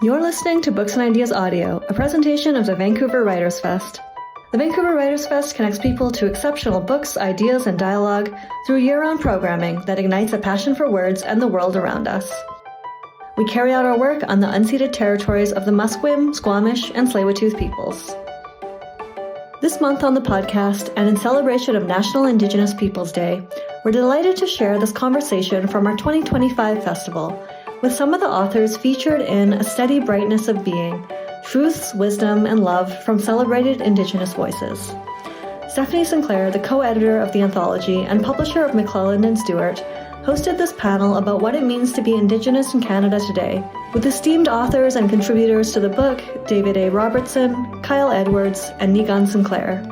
You're listening to Books and Ideas Audio, a presentation of the Vancouver Writers Fest. The Vancouver Writers Fest connects people to exceptional books, ideas, and dialogue through year-round programming that ignites a passion for words and the world around us. We carry out our work on the unceded territories of the Musqueam, Squamish, and Tsleil-Waututh peoples. This month on the podcast, and in celebration of National Indigenous Peoples Day, we're delighted to share this conversation from our 2025 festival with some of the authors featured in A Steady Brightness of Being, Truths, Wisdom, and Love from Celebrated Indigenous Voices. Stephanie Sinclair, the co-editor of the anthology and publisher of McClelland Stewart, hosted this panel about what it means to be Indigenous in Canada today, with esteemed authors and contributors to the book, David A. Robertson, Kyle Edwards, and Niigaan Sinclair.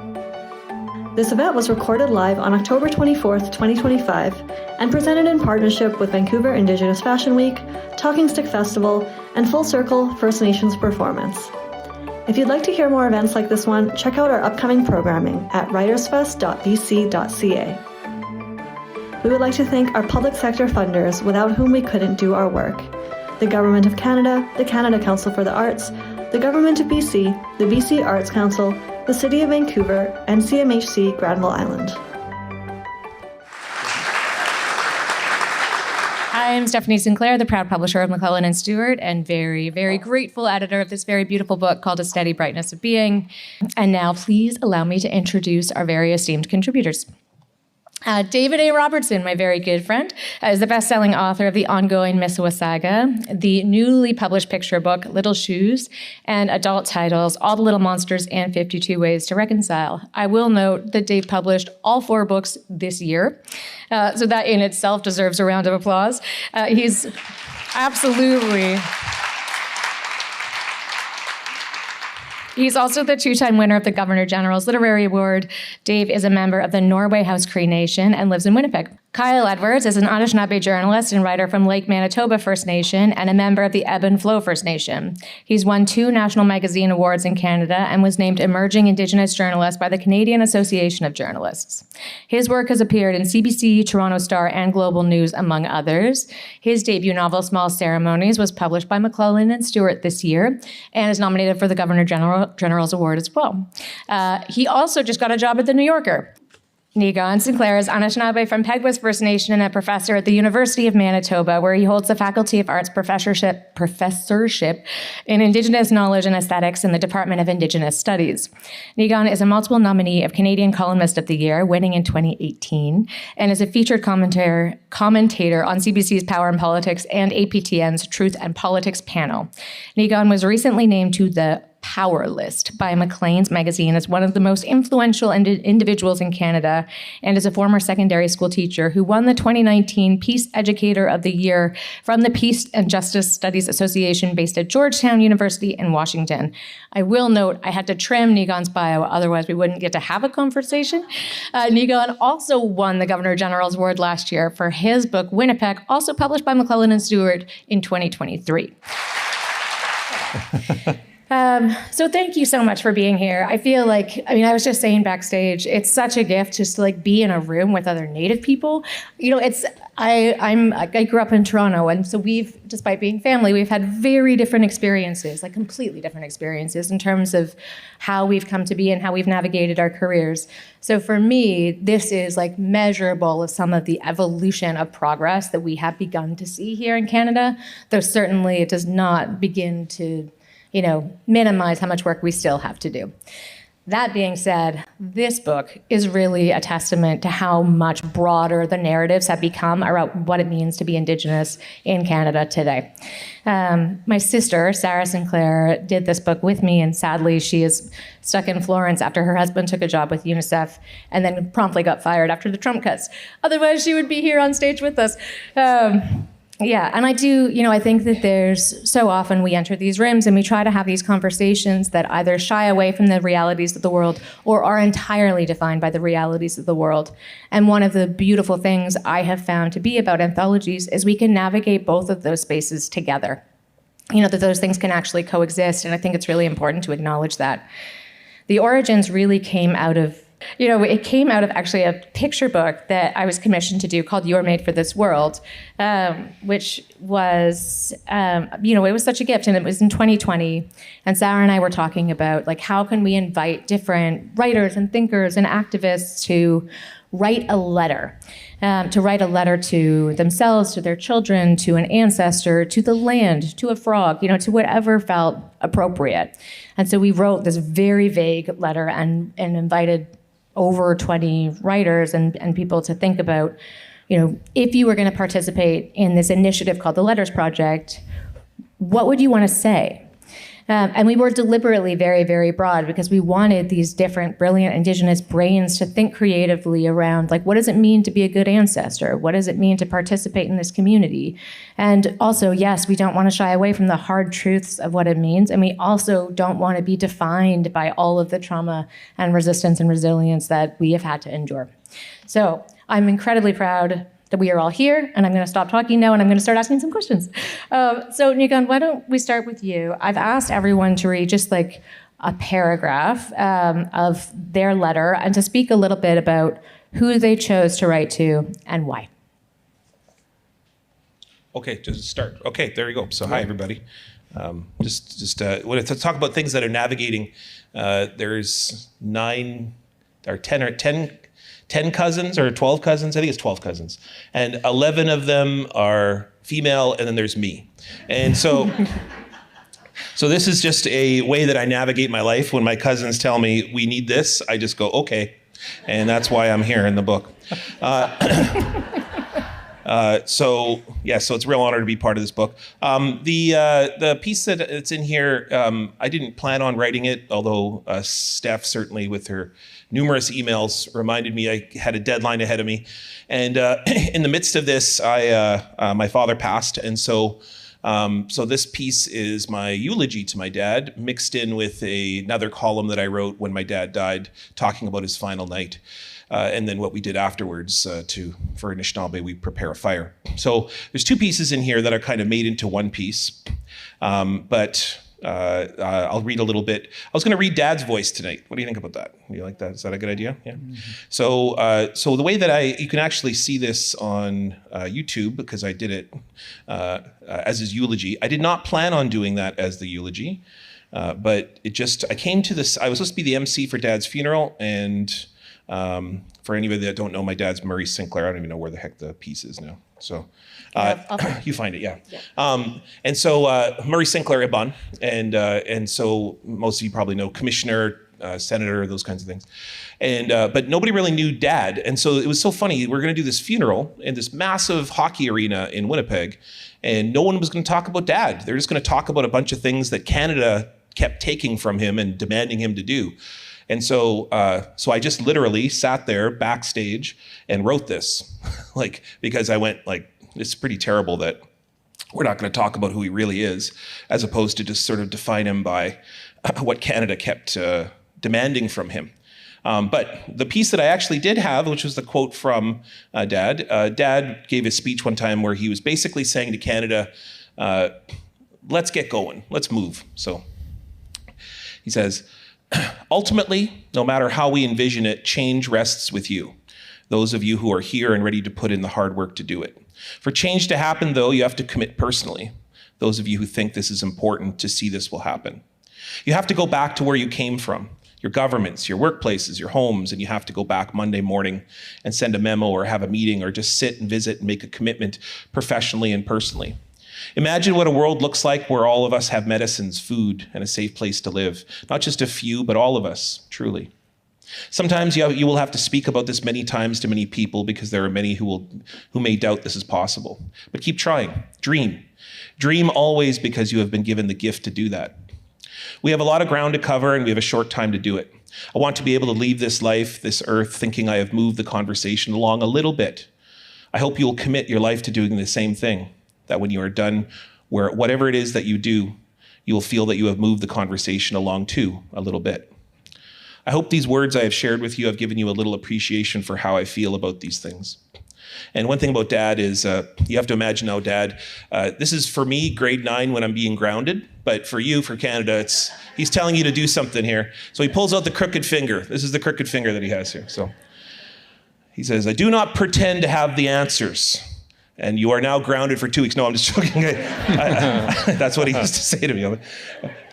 This event was recorded live on October 24th, 2025, and presented in partnership with Vancouver Indigenous Fashion Week, Talking Stick Festival, and Full Circle First Nations Performance. If you'd like to hear more events like this one, check out our upcoming programming at writersfest.bc.ca. We would like to thank our public sector funders without whom we couldn't do our work: the Government of Canada, the Canada Council for the Arts, the Government of BC, the BC Arts Council, the City of Vancouver, and CMHC Granville Island. I'm Stephanie Sinclair, the proud publisher of McClelland Stewart, and very, very grateful editor of this very beautiful book called A Steady Brightness of Being. And now please allow me to introduce our very esteemed contributors. David A. Robertson, my very good friend, is the best-selling author of the ongoing Mississauga saga, the newly published picture book, Little Shoes, and adult titles, All the Little Monsters and 52 Ways to Reconcile. I will note that Dave published all 4 books this year, so that in itself deserves a round of applause. He's absolutely... He's also the 2-time winner of the Governor-General's Literary Award. Dave is a member of the Norway House Cree Nation and lives in Winnipeg. Kyle Edwards is an Anishinaabe journalist and writer from Lake Manitoba First Nation and a member of the Ebb and Flow First Nation. He's won 2 National Magazine Awards in Canada and was named Emerging Indigenous Journalist by the Canadian Association of Journalists. His work has appeared in CBC, Toronto Star, and Global News, among others. His debut novel, Small Ceremonies, was published by McClelland Stewart this year and is nominated for the Governor-General's Award as well. He also just got a job at The New Yorker. Niigaan Sinclair is Anishinaabe from Peguis First Nation and a professor at the University of Manitoba, where he holds the Faculty of Arts professorship in Indigenous Knowledge and Aesthetics in the Department of Indigenous Studies. Niigaan is a multiple nominee of Canadian Columnist of the Year, winning in 2018, and is a featured commentator on CBC's Power and Politics and APTN's Truth and Politics panel. Niigaan was recently named to the Power List by Maclean's magazine as one of the most influential individuals in Canada, and is a former secondary school teacher who won the 2019 Peace Educator of the Year from the Peace and Justice Studies Association based at Georgetown University in Washington. I will note I had to trim Niigaan's bio, otherwise we wouldn't get to have a conversation. Niigaan also won the Governor-General's Award last year for his book Winnipeg, also published by McClelland Stewart in 2023. So thank you so much for being here. I feel like, I was just saying backstage, it's such a gift just to be in a room with other Native people. I grew up in Toronto, and so despite being family, we've had very different experiences, completely different experiences in terms of how we've come to be and how we've navigated our careers. So for me, this is measurable of some of the evolution of progress that we have begun to see here in Canada, though certainly it does not begin to minimize how much work we still have to do. That being said, this book is really a testament to how much broader the narratives have become around what it means to be Indigenous in Canada today. My sister, Sarah Sinclair, did this book with me, and sadly she is stuck in Florence after her husband took a job with UNICEF and then promptly got fired after the Trump cuts. Otherwise, she would be here on stage with us. Yeah, and I think that there's so often we enter these rooms and we try to have these conversations that either shy away from the realities of the world or are entirely defined by the realities of the world. And one of the beautiful things I have found to be about anthologies is we can navigate both of those spaces together. That those things can actually coexist, and I think it's really important to acknowledge that. The origins really came out of It came out of actually a picture book that I was commissioned to do called You're Made for This World, which was, it was such a gift. And it was in 2020. And Sarah and I were talking about, like, how can we invite different writers and thinkers and activists to write a letter to themselves, to their children, to an ancestor, to the land, to a frog, to whatever felt appropriate. And so we wrote this very vague letter and invited over 20 writers and people to think about, if you were going to participate in this initiative called the Letters Project, what would you want to say? And we were deliberately very, very broad because we wanted these different brilliant Indigenous brains to think creatively around, like, what does it mean to be a good ancestor? What does it mean to participate in this community? And also, yes, we don't want to shy away from the hard truths of what it means. And we also don't want to be defined by all of the trauma and resistance and resilience that we have had to endure. So I'm incredibly proud that we are all here, and I'm going to stop talking now, and I'm going to start asking some questions. So Niigaan, why don't we start with you? I've asked everyone to read just like a paragraph of their letter and to speak a little bit about who they chose to write to and why. Okay, to start. Okay, there you go. So hi, everybody. Just wanted to talk about things that are navigating. There's 10 cousins or 12 cousins. I think it's 12 cousins. And 11 of them are female, and then there's me. And so, so this is just a way that I navigate my life. When my cousins tell me we need this, I just go, okay. And that's why I'm here in the book. So it's a real honor to be part of this book. The piece that it's in here, I didn't plan on writing it, although Steph certainly with her numerous emails reminded me I had a deadline ahead of me. And in the midst of this, my father passed. And so this piece is my eulogy to my dad, mixed in with another column that I wrote when my dad died, talking about his final night. And then what we did afterwards for Anishinaabe, we prepare a fire. So there's two pieces in here that are kind of made into one piece. But I'll read a little bit. I was going to read Dad's voice tonight. What do you think about that? Do you like that? Is that a good idea? Yeah. Mm-hmm. So the way that you can actually see this on YouTube, because I did it as his eulogy. I did not plan on doing that as the eulogy, but I came to this. I was supposed to be the MC for Dad's funeral, and for anybody that don't know, my dad's Murray Sinclair. I don't even know where the heck the piece is now. So you find it, yeah. And so Murray Sinclair Ibon, and so most of you probably know commissioner, senator, those kinds of things. And but nobody really knew Dad. And so it was so funny. We're going to do this funeral in this massive hockey arena in Winnipeg, and no one was going to talk about Dad. They're just going to talk about a bunch of things that Canada kept taking from him and demanding him to do. And so I just literally sat there backstage and wrote this, because I went it's pretty terrible that we're not going to talk about who he really is, as opposed to just sort of define him by what Canada kept demanding from him. But the piece that I actually did have, which was the quote from Dad, Dad gave a speech one time where he was basically saying to Canada, let's get going, let's move. So he says, ultimately, no matter how we envision it, change rests with you, those of you who are here and ready to put in the hard work to do it. For change to happen, though, you have to commit personally, those of you who think this is important to see this will happen. You have to go back to where you came from, your governments, your workplaces, your homes, and you have to go back Monday morning and send a memo or have a meeting or just sit and visit and make a commitment professionally and personally. Imagine what a world looks like where all of us have medicines, food, and a safe place to live. Not just a few, but all of us, truly. Sometimes you will have to speak about this many times to many people because there are many who may doubt this is possible. But keep trying. Dream. Dream always because you have been given the gift to do that. We have a lot of ground to cover and we have a short time to do it. I want to be able to leave this life, this earth, thinking I have moved the conversation along a little bit. I hope you will commit your life to doing the same thing. That when you are done, whatever it is that you do, you will feel that you have moved the conversation along too, a little bit. I hope these words I have shared with you have given you a little appreciation for how I feel about these things. And one thing about Dad is you have to imagine how Dad, this is for me grade 9 when I'm being grounded, but for you, for Canada, he's telling you to do something here. So he pulls out the crooked finger. This is the crooked finger that he has here. So he says, I do not pretend to have the answers. And you are now grounded for 2 weeks. No, I'm just joking. That's what he used to say to me.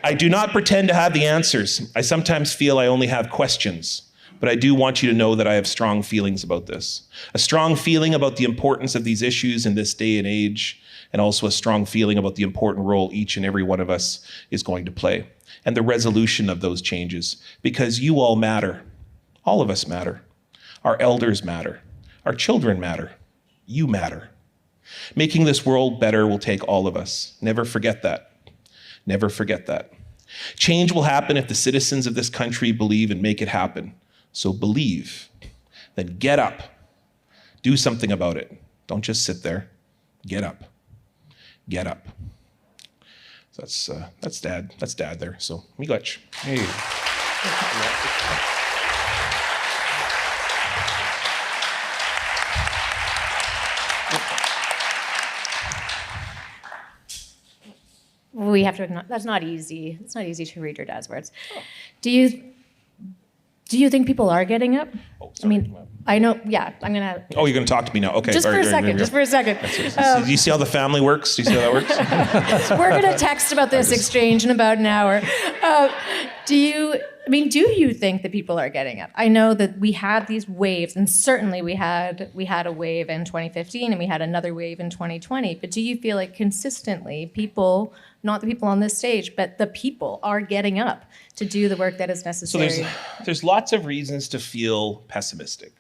I do not pretend to have the answers. I sometimes feel I only have questions. But I do want you to know that I have strong feelings about this. A strong feeling about the importance of these issues in this day and age, and also a strong feeling about the important role each and every one of us is going to play, and the resolution of those changes, because you all matter. All of us matter. Our elders matter. Our children matter. You matter. Making this world better will take all of us. Never forget that. Never forget that. Change will happen if the citizens of this country believe and make it happen. So believe, then get up, do something about it. Don't just sit there, get up, get up. So that's Dad there, so miigwech. Hey. We have to acknowledge, that's not easy. It's not easy to read your dad's words. Do you think people are getting up? Oh, sorry. I know, yeah, I'm gonna... Oh, you're gonna talk to me now, okay. Just for a second. Do you see how the family works? Do you see how that works? We're gonna text about this exchange in about an hour. Do you think that people are getting up? I know that we had these waves, and certainly we had a wave in 2015, and we had another wave in 2020, but do you feel like consistently people, not the people on this stage, but the people are getting up to do the work that is necessary? So there's lots of reasons to feel pessimistic.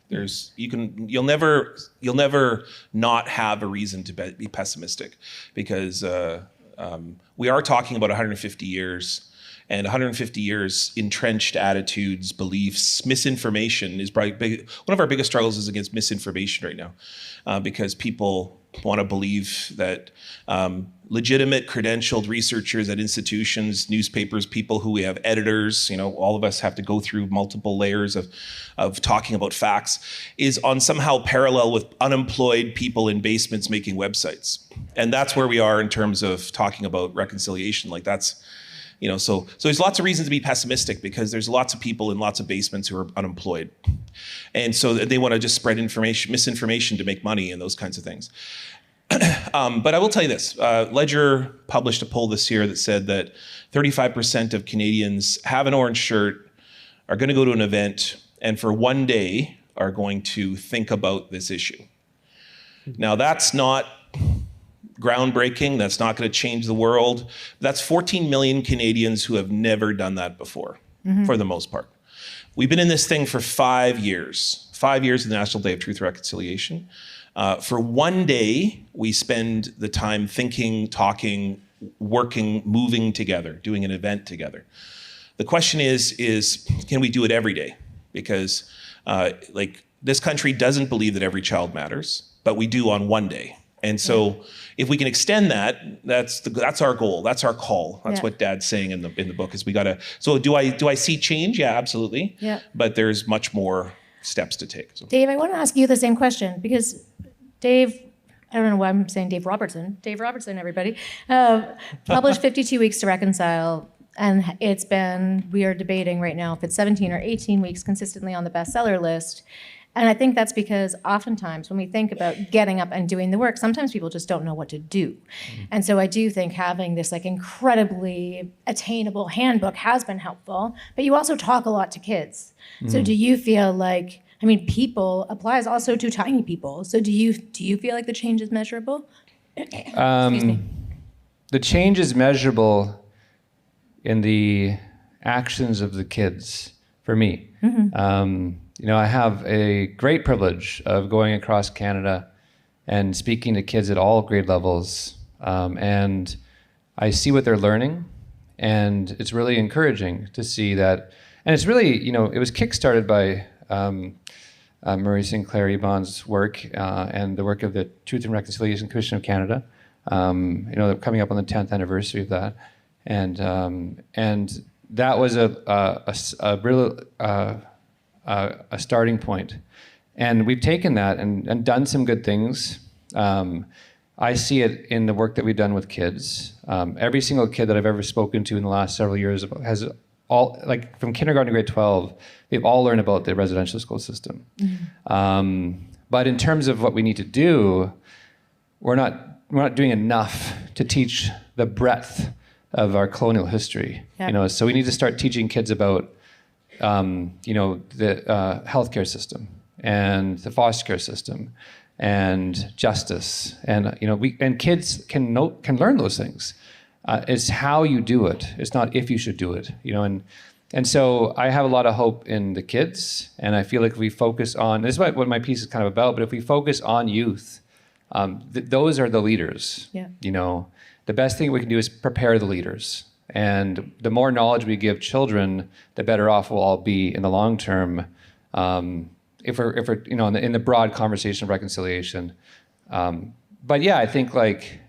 You'll never not have a reason to be pessimistic, because we are talking about 150 years. And 150 years entrenched attitudes, beliefs, misinformation is probably one of our biggest struggles is against misinformation right now, because people want to believe that legitimate credentialed researchers at institutions, newspapers, people who we have editors, all of us have to go through multiple layers of talking about facts, is on somehow parallel with unemployed people in basements making websites. And that's where we are in terms of talking about reconciliation. Like that's, so there's lots of reasons to be pessimistic, because there's lots of people in lots of basements who are unemployed. And so they want to just spread misinformation to make money and those kinds of things. But I will tell you this, Ledger published a poll this year that said that 35% of Canadians have an orange shirt, are going to go to an event, and for one day are going to think about this issue. Now that's not groundbreaking, that's not going to change the world. That's 14 million Canadians who have never done that before, for the most part. We've been in this thing for 5 years. 5 years of the National Day of Truth and Reconciliation. For one day, we spend the time thinking, talking, working, moving together, doing an event together. The question is can we do it every day? Because this country doesn't believe that every child matters, but we do on one day. And so if we can extend that, that's our goal. That's our call. That's what Dad's saying in the book is we gotta. So do I see change? Yeah, absolutely. Yeah. But there's much more steps to take. So. Dave, I want to ask you the same question, because Dave, I don't know why I'm saying Dave Robertson, everybody, published 52 Weeks to Reconcile. And we are debating right now if it's 17 or 18 weeks consistently on the bestseller list. And I think that's because oftentimes when we think about getting up and doing the work, sometimes people just don't know what to do. And so I do think having this incredibly attainable handbook has been helpful, but you also talk a lot to kids. So do you feel like, people applies also to tiny people. So do you feel like the change is measurable? Excuse me. The change is measurable in the actions of the kids, for me. I have a great privilege of going across Canada and speaking to kids at all grade levels. And I see what they're learning, and it's really encouraging to see that. And it's really, it was kickstarted by Murray Sinclair Ebon's work and the work of the Truth and Reconciliation Commission of Canada. They're coming up on the 10th anniversary of that. And that was a starting point. And we've taken that and done some good things. I see it in the work that we've done with kids. Every single kid that I've ever spoken to in the last several years has all, like from kindergarten to grade 12, they've all learned about the residential school system. But in terms of what we need to do, we're not doing enough to teach the breadth of our colonial history. Yeah. So we need to start teaching kids about, the healthcare system and the foster care system and justice, and kids can learn those things. It's how you do it. It's not if you should do it. And so I have a lot of hope in the kids, and I feel like if we focus on, this is what my piece is kind of about, but if we focus on youth, those are the leaders. Yeah. The best thing we can do is prepare the leaders. And the more knowledge we give children, the better off we'll all be in the long term. If we're in the broad conversation of reconciliation. But yeah, I think like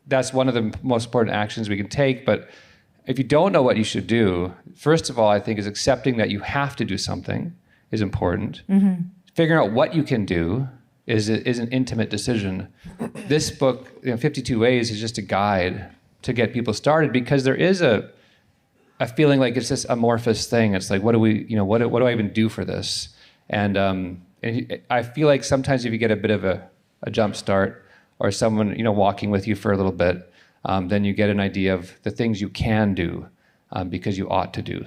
that's one of the most important actions we can take. But if you don't know what you should do, first of all, I think is accepting that you have to do something is important. Figuring out what you can do is an intimate decision. This book, 52 Ways, is just a guide to get people started, because there is a feeling like it's this amorphous thing. It's like, what do I even do for this? And I feel like sometimes if you get a bit of a jump start, or someone walking with you for a little bit, then you get an idea of the things you can do because you ought to do.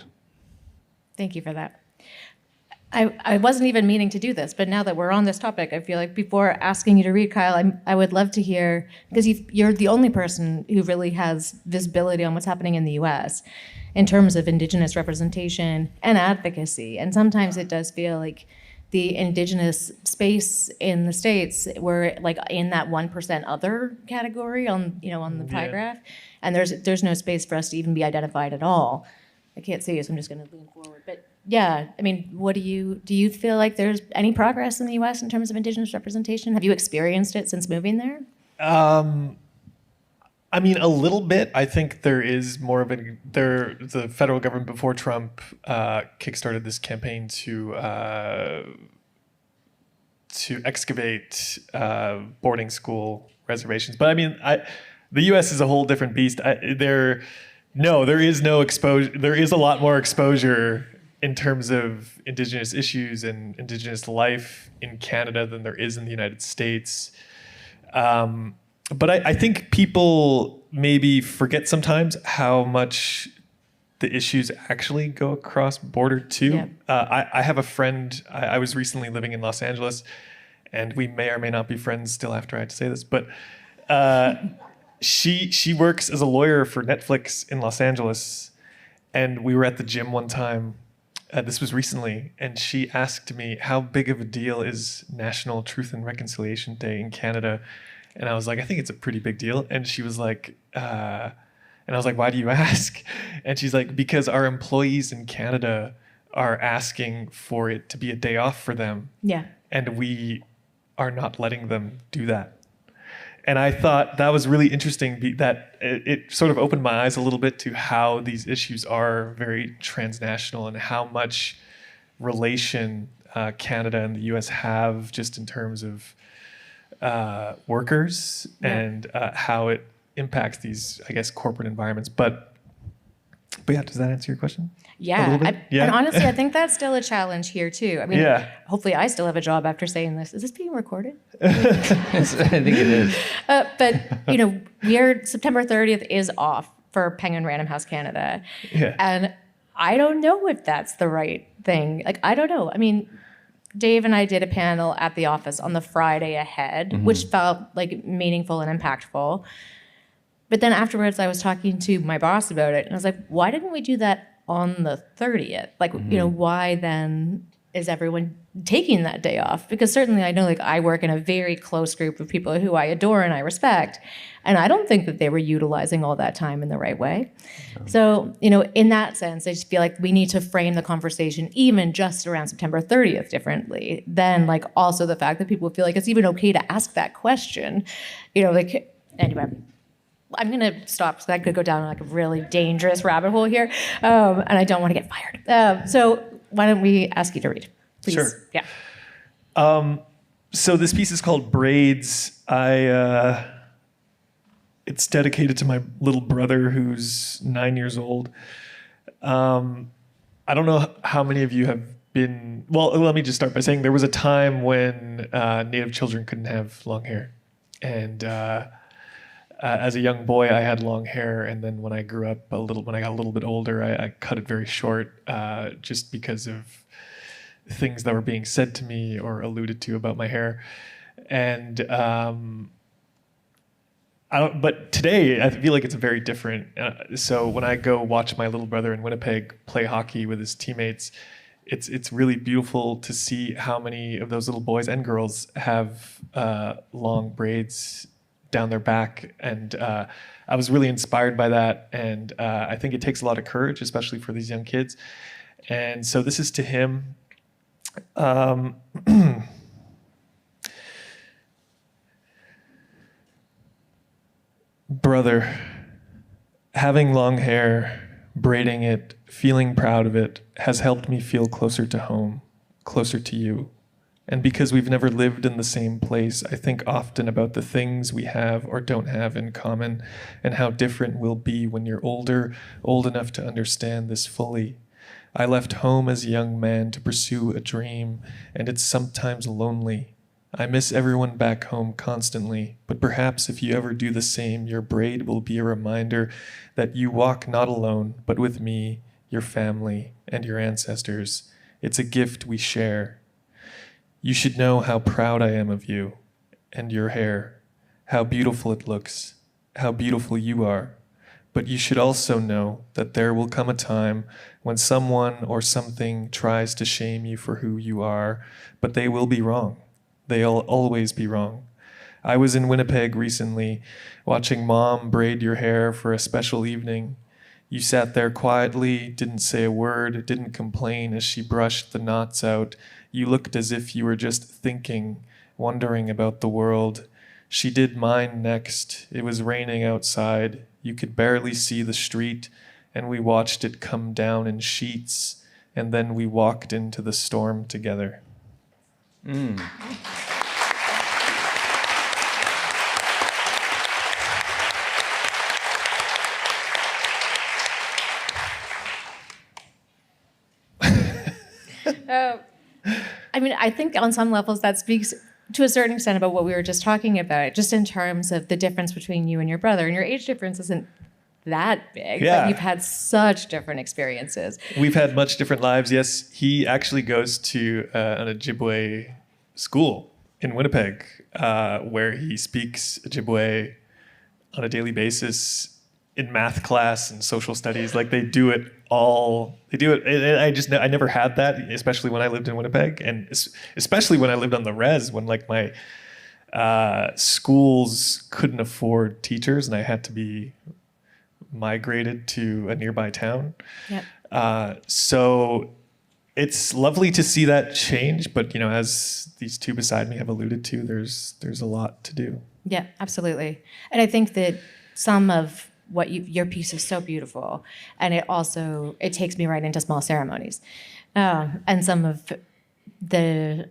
Thank you for that. I wasn't even meaning to do this, but now that we're on this topic, I feel like before asking you to read, Kyle, I would love to hear, because you're the only person who really has visibility on what's happening in the U.S. in terms of Indigenous representation and advocacy. And sometimes it does feel like the Indigenous space in the States, we're like in that 1% other category on the pie graph, and there's no space for us to even be identified at all. I can't see you, so I'm just going to lean forward. But yeah, I mean, what do you feel like there's any progress in the U.S. in terms of Indigenous representation? Have you experienced it since moving there? I mean, a little bit. I think there is more of the federal government before Trump kickstarted this campaign to excavate boarding school reservations. But I mean, the U.S. is a whole different beast. There is no exposure. There is a lot more exposure in terms of Indigenous issues and Indigenous life in Canada than there is in the United States. But I think people maybe forget sometimes how much the issues actually go across border too. Yeah. I have a friend, I was recently living in Los Angeles, and we may or may not be friends still after I had to say this, but she works as a lawyer for Netflix in Los Angeles, and we were at the gym one time, this was recently, and she asked me, how big of a deal is National Truth and Reconciliation Day in Canada? And I was like, I think it's a pretty big deal. And she was like, and I was like, why do you ask? And she's like, because our employees in Canada are asking for it to be a day off for them. Yeah. And we are not letting them do that. And I thought that was really interesting, that it sort of opened my eyes a little bit to how these issues are very transnational and how much relation Canada and the US have just in terms of workers and how it impacts these, I guess, corporate environments. But yeah, does that answer your question? Yeah. And honestly, I think that's still a challenge here too. I mean, hopefully I still have a job after saying this. Is this being recorded? I think it is. But September 30th is off for Penguin Random House Canada. Yeah. And I don't know if that's the right thing. Like, I don't know. I mean, Dave and I did a panel at the office on the Friday ahead, which felt like meaningful and impactful. But then afterwards, I was talking to my boss about it, and I was like, why didn't we do that on the 30th? Like, why then is everyone taking that day off? Because certainly I know, like, I work in a very close group of people who I adore and I respect, and I don't think that they were utilizing all that time in the right way. So, in that sense, I just feel like we need to frame the conversation even just around September 30th differently than, like, also the fact that people feel like it's even okay to ask that question. Anyway. I'm going to stop, because that could go down like a really dangerous rabbit hole here, and I don't want to get fired. So why don't we ask you to read, please? Sure. Yeah. So this piece is called Braids. It's dedicated to my little brother who's 9 years old. I don't know how many of you have been, well, let me just start by saying there was a time when Native children couldn't have long hair. And as a young boy, I had long hair. And then when I grew up when I got a little bit older, I cut it very short just because of things that were being said to me or alluded to about my hair. And but today I feel like it's very different. So when I go watch my little brother in Winnipeg play hockey with his teammates, it's really beautiful to see how many of those little boys and girls have long braids down their back. And I was really inspired by that. And I think it takes a lot of courage, especially for these young kids. And so this is to him. Brother, having long hair, braiding it, feeling proud of it, has helped me feel closer to home, closer to you. And because we've never lived in the same place, I think often about the things we have or don't have in common, and how different we'll be when you're older, old enough to understand this fully. I left home as a young man to pursue a dream, and it's sometimes lonely. I miss everyone back home constantly, but perhaps if you ever do the same, your braid will be a reminder that you walk not alone, but with me, your family, and your ancestors. It's a gift we share. You should know how proud I am of you and your hair, how beautiful it looks, how beautiful you are. But you should also know that there will come a time when someone or something tries to shame you for who you are, but they will be wrong. They'll always be wrong. I was in Winnipeg recently, watching Mom braid your hair for a special evening. You sat there quietly, didn't say a word, didn't complain as she brushed the knots out. You looked as if you were just thinking, wondering about the world. She did mine next. It was raining outside. You could barely see the street, and we watched it come down in sheets, and then we walked into the storm together. I mean, I think on some levels that speaks to a certain extent about what we were just talking about, just in terms of the difference between you and your brother. And your age difference isn't that big, but you've had such different experiences. We've had much different lives. Yes, he actually goes to an Ojibwe school in Winnipeg where he speaks Ojibwe on a daily basis in math class and social studies. Like they do it. I never had that, especially when I lived in Winnipeg, and especially when I lived on the res, when like my schools couldn't afford teachers and I had to be migrated to a nearby town. Yep. So it's lovely to see that change, but you know, as these two beside me have alluded to, there's a lot to do. Yeah, absolutely. And I think that some of what your piece is so beautiful, and it takes me right into small ceremonies, and some of the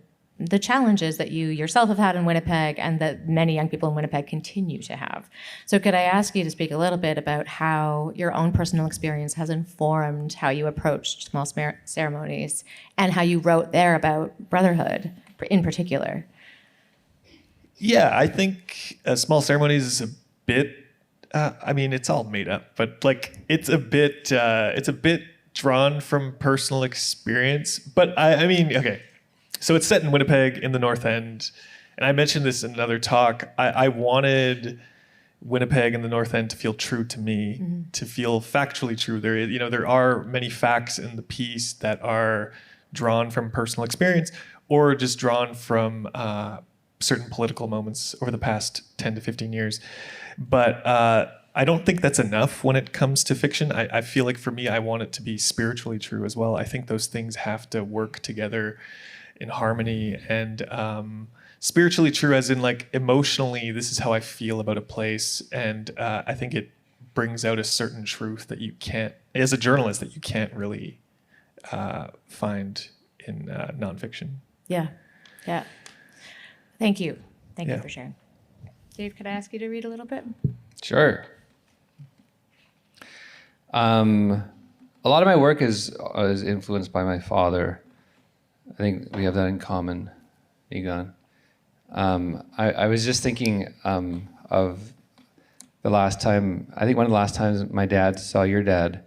challenges that you yourself have had in Winnipeg and that many young people in Winnipeg continue to have. So could I ask you to speak a little bit about how your own personal experience has informed how you approached small ceremonies and how you wrote there about brotherhood in particular? Yeah, I think small ceremonies is a bit, I mean, it's all made up, but like it's a bit drawn from personal experience. But I mean, okay. So it's set in Winnipeg in the North End. And I mentioned this in another talk. I wanted Winnipeg and the North End to feel true to me, to feel factually true. There are many facts in the piece that are drawn from personal experience or just drawn from certain political moments over the past 10 to 15 years. But I don't think that's enough when it comes to fiction. I feel like for me, I want it to be spiritually true as well. I think those things have to work together in harmony, and spiritually true as in like emotionally, this is how I feel about a place. And I think it brings out a certain truth that you can't, as a journalist, that you can't really find in nonfiction. Yeah. Yeah. Thank you. Thank you Yeah. for sharing. Dave, could I ask you to read a little bit? Sure. A lot of my work is influenced by my father. I think we have that in common, Niigaan. I was just thinking of the last time, I think one of the last times my dad saw your dad,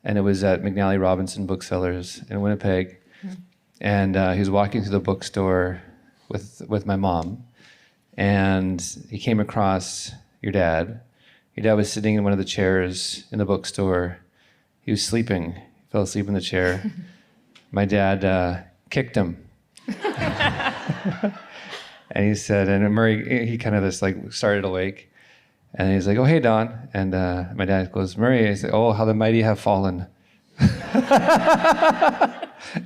and it was at McNally Robertson Booksellers in Winnipeg. And he was walking through the bookstore with my mom, and he came across your dad. Your dad was sitting in one of the chairs in the bookstore. He was sleeping. He fell asleep in the chair. My dad kicked him. And he said, and Murray, he kind of just like started awake. And he's like, oh, hey, Don. And my dad goes, Murray. He said, oh, how the mighty have fallen.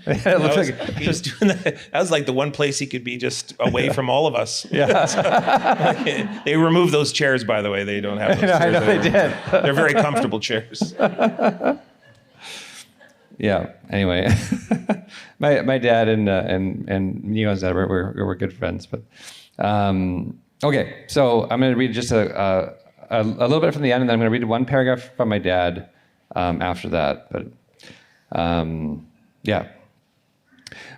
He was doing that. That was like the one place he could be just away from all of us. Yeah. They removed those chairs, by the way. They don't have those chairs. I know they did. They're very comfortable chairs. Yeah. Anyway, my dad and Niigaan's dad we're good friends. But okay, so I'm going to read just a little bit from the end, and then I'm going to read one paragraph from my dad after that. But yeah.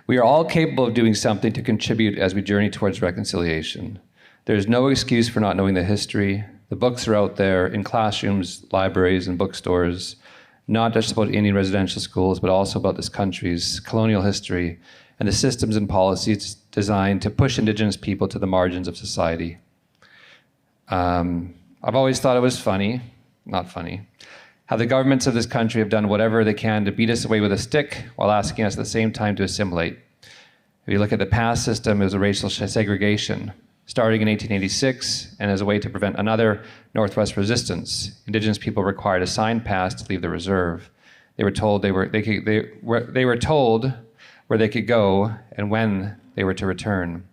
We are all capable of doing something to contribute as we journey towards reconciliation. There is no excuse for not knowing the history. The books are out there in classrooms, libraries, and bookstores, not just about Indian residential schools, but also about this country's colonial history and the systems and policies designed to push Indigenous people to the margins of society. I've always thought it was funny, not funny, how the governments of this country have done whatever they can to beat us away with a stick while asking us at the same time to assimilate. If you look at the past system, it was a racial segregation, starting in 1886, and as a way to prevent another Northwest resistance. Indigenous people required a signed pass to leave the reserve. They were told they were told where they could go and when they were to return.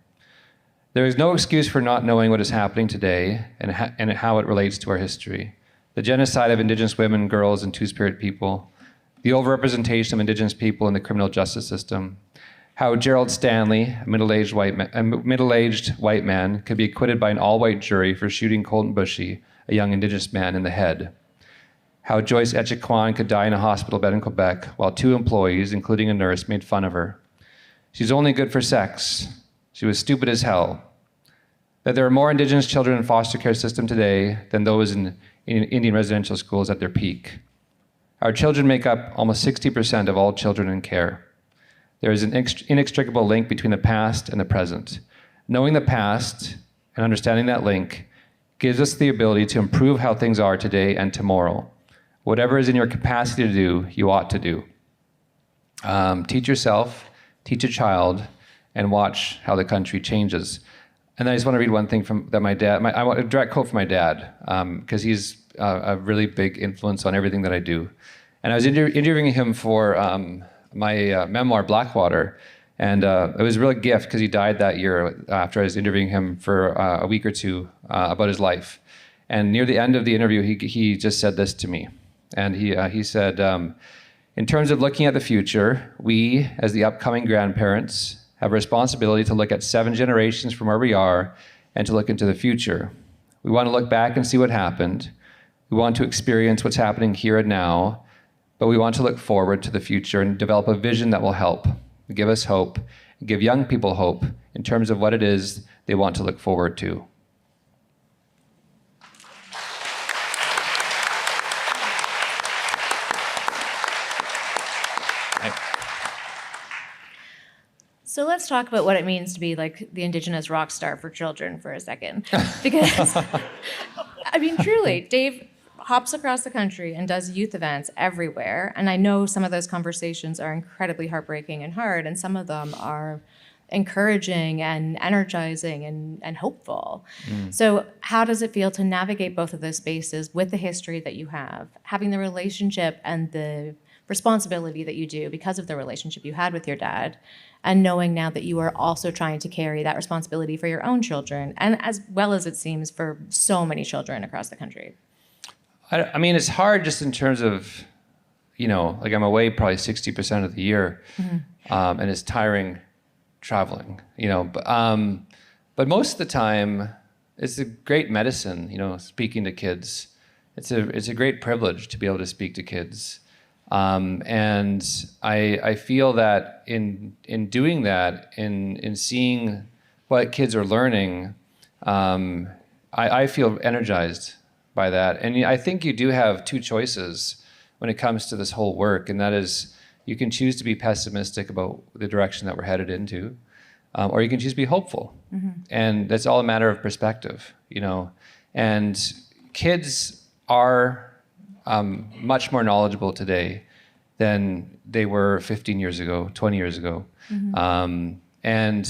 There is no excuse for not knowing what is happening today and how it relates to our history. The genocide of Indigenous women, girls, and Two-Spirit people, the overrepresentation of Indigenous people in the criminal justice system, how Gerald Stanley, a middle-aged white man, could be acquitted by an all-white jury for shooting Colton Bushy, a young Indigenous man, in the head, how Joyce Echequan could die in a hospital bed in Quebec while 2 employees, including a nurse, made fun of her. She's only good for sex. She was stupid as hell. That there are more Indigenous children in foster care system today than those in Indian residential schools at their peak. Our children make up almost 60% of all children in care. There is an inextricable link between the past and the present. Knowing the past and understanding that link gives us the ability to improve how things are today and tomorrow. Whatever is in your capacity to do, you ought to do. Teach yourself, teach a child, and watch how the country changes. And then I just want to read one thing that my dad, I want a direct quote from my dad, because he's a really big influence on everything that I do. And I was interviewing him for my memoir, Blackwater, and it was a real gift because he died that year after I was interviewing him for a week or two about his life. And near the end of the interview, he just said this to me. And he said, in terms of looking at the future, we, as the upcoming grandparents, have a responsibility to look at 7 generations from where we are and to look into the future. We want to look back and see what happened. We want to experience what's happening here and now, but we want to look forward to the future and develop a vision that will help, give us hope, and give young people hope in terms of what it is they want to look forward to. So let's talk about what it means to be like the Indigenous rock star for children for a second. Because, I mean, truly, Dave hops across the country and does youth events everywhere. And I know some of those conversations are incredibly heartbreaking and hard, and some of them are encouraging and energizing and hopeful. So how does it feel to navigate both of those spaces with the history that you have, having the relationship and the responsibility that you do because of the relationship you had with your dad, and knowing now that you are also trying to carry that responsibility for your own children, and as well as it seems for so many children across the country? I mean, it's hard just in terms of, like I'm away probably 60% of the year, and it's tiring traveling, but most of the time it's a great medicine, speaking to kids. It's a great privilege to be able to speak to kids. And I feel that in doing that, in seeing what kids are learning, I feel energized by that. And I think you do have two choices when it comes to this whole work, and that is you can choose to be pessimistic about the direction that we're headed into, or you can choose to be hopeful. And that's all a matter of perspective, And kids are much more knowledgeable today than they were 15 years ago, 20 years ago. And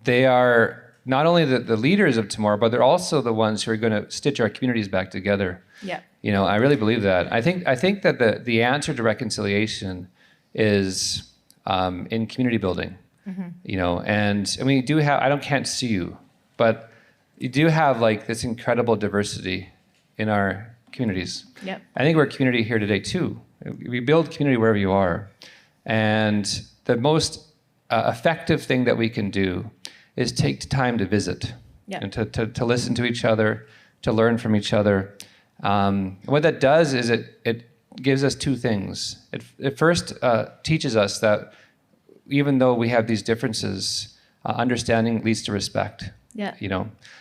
they are not only the leaders of tomorrow, but they're also the ones who are going to stitch our communities back together. Yeah. I really believe that. I think that the answer to reconciliation is in community building. And we do have, can't see you, but you do have like this incredible diversity in our communities. Yep. I think we're a community here today too. We build community wherever you are. And the most effective thing that we can do is take time to visit. Yep. And to listen to each other, to learn from each other. What that does is it gives us two things. It first teaches us that even though we have these differences, understanding leads to respect. Yeah.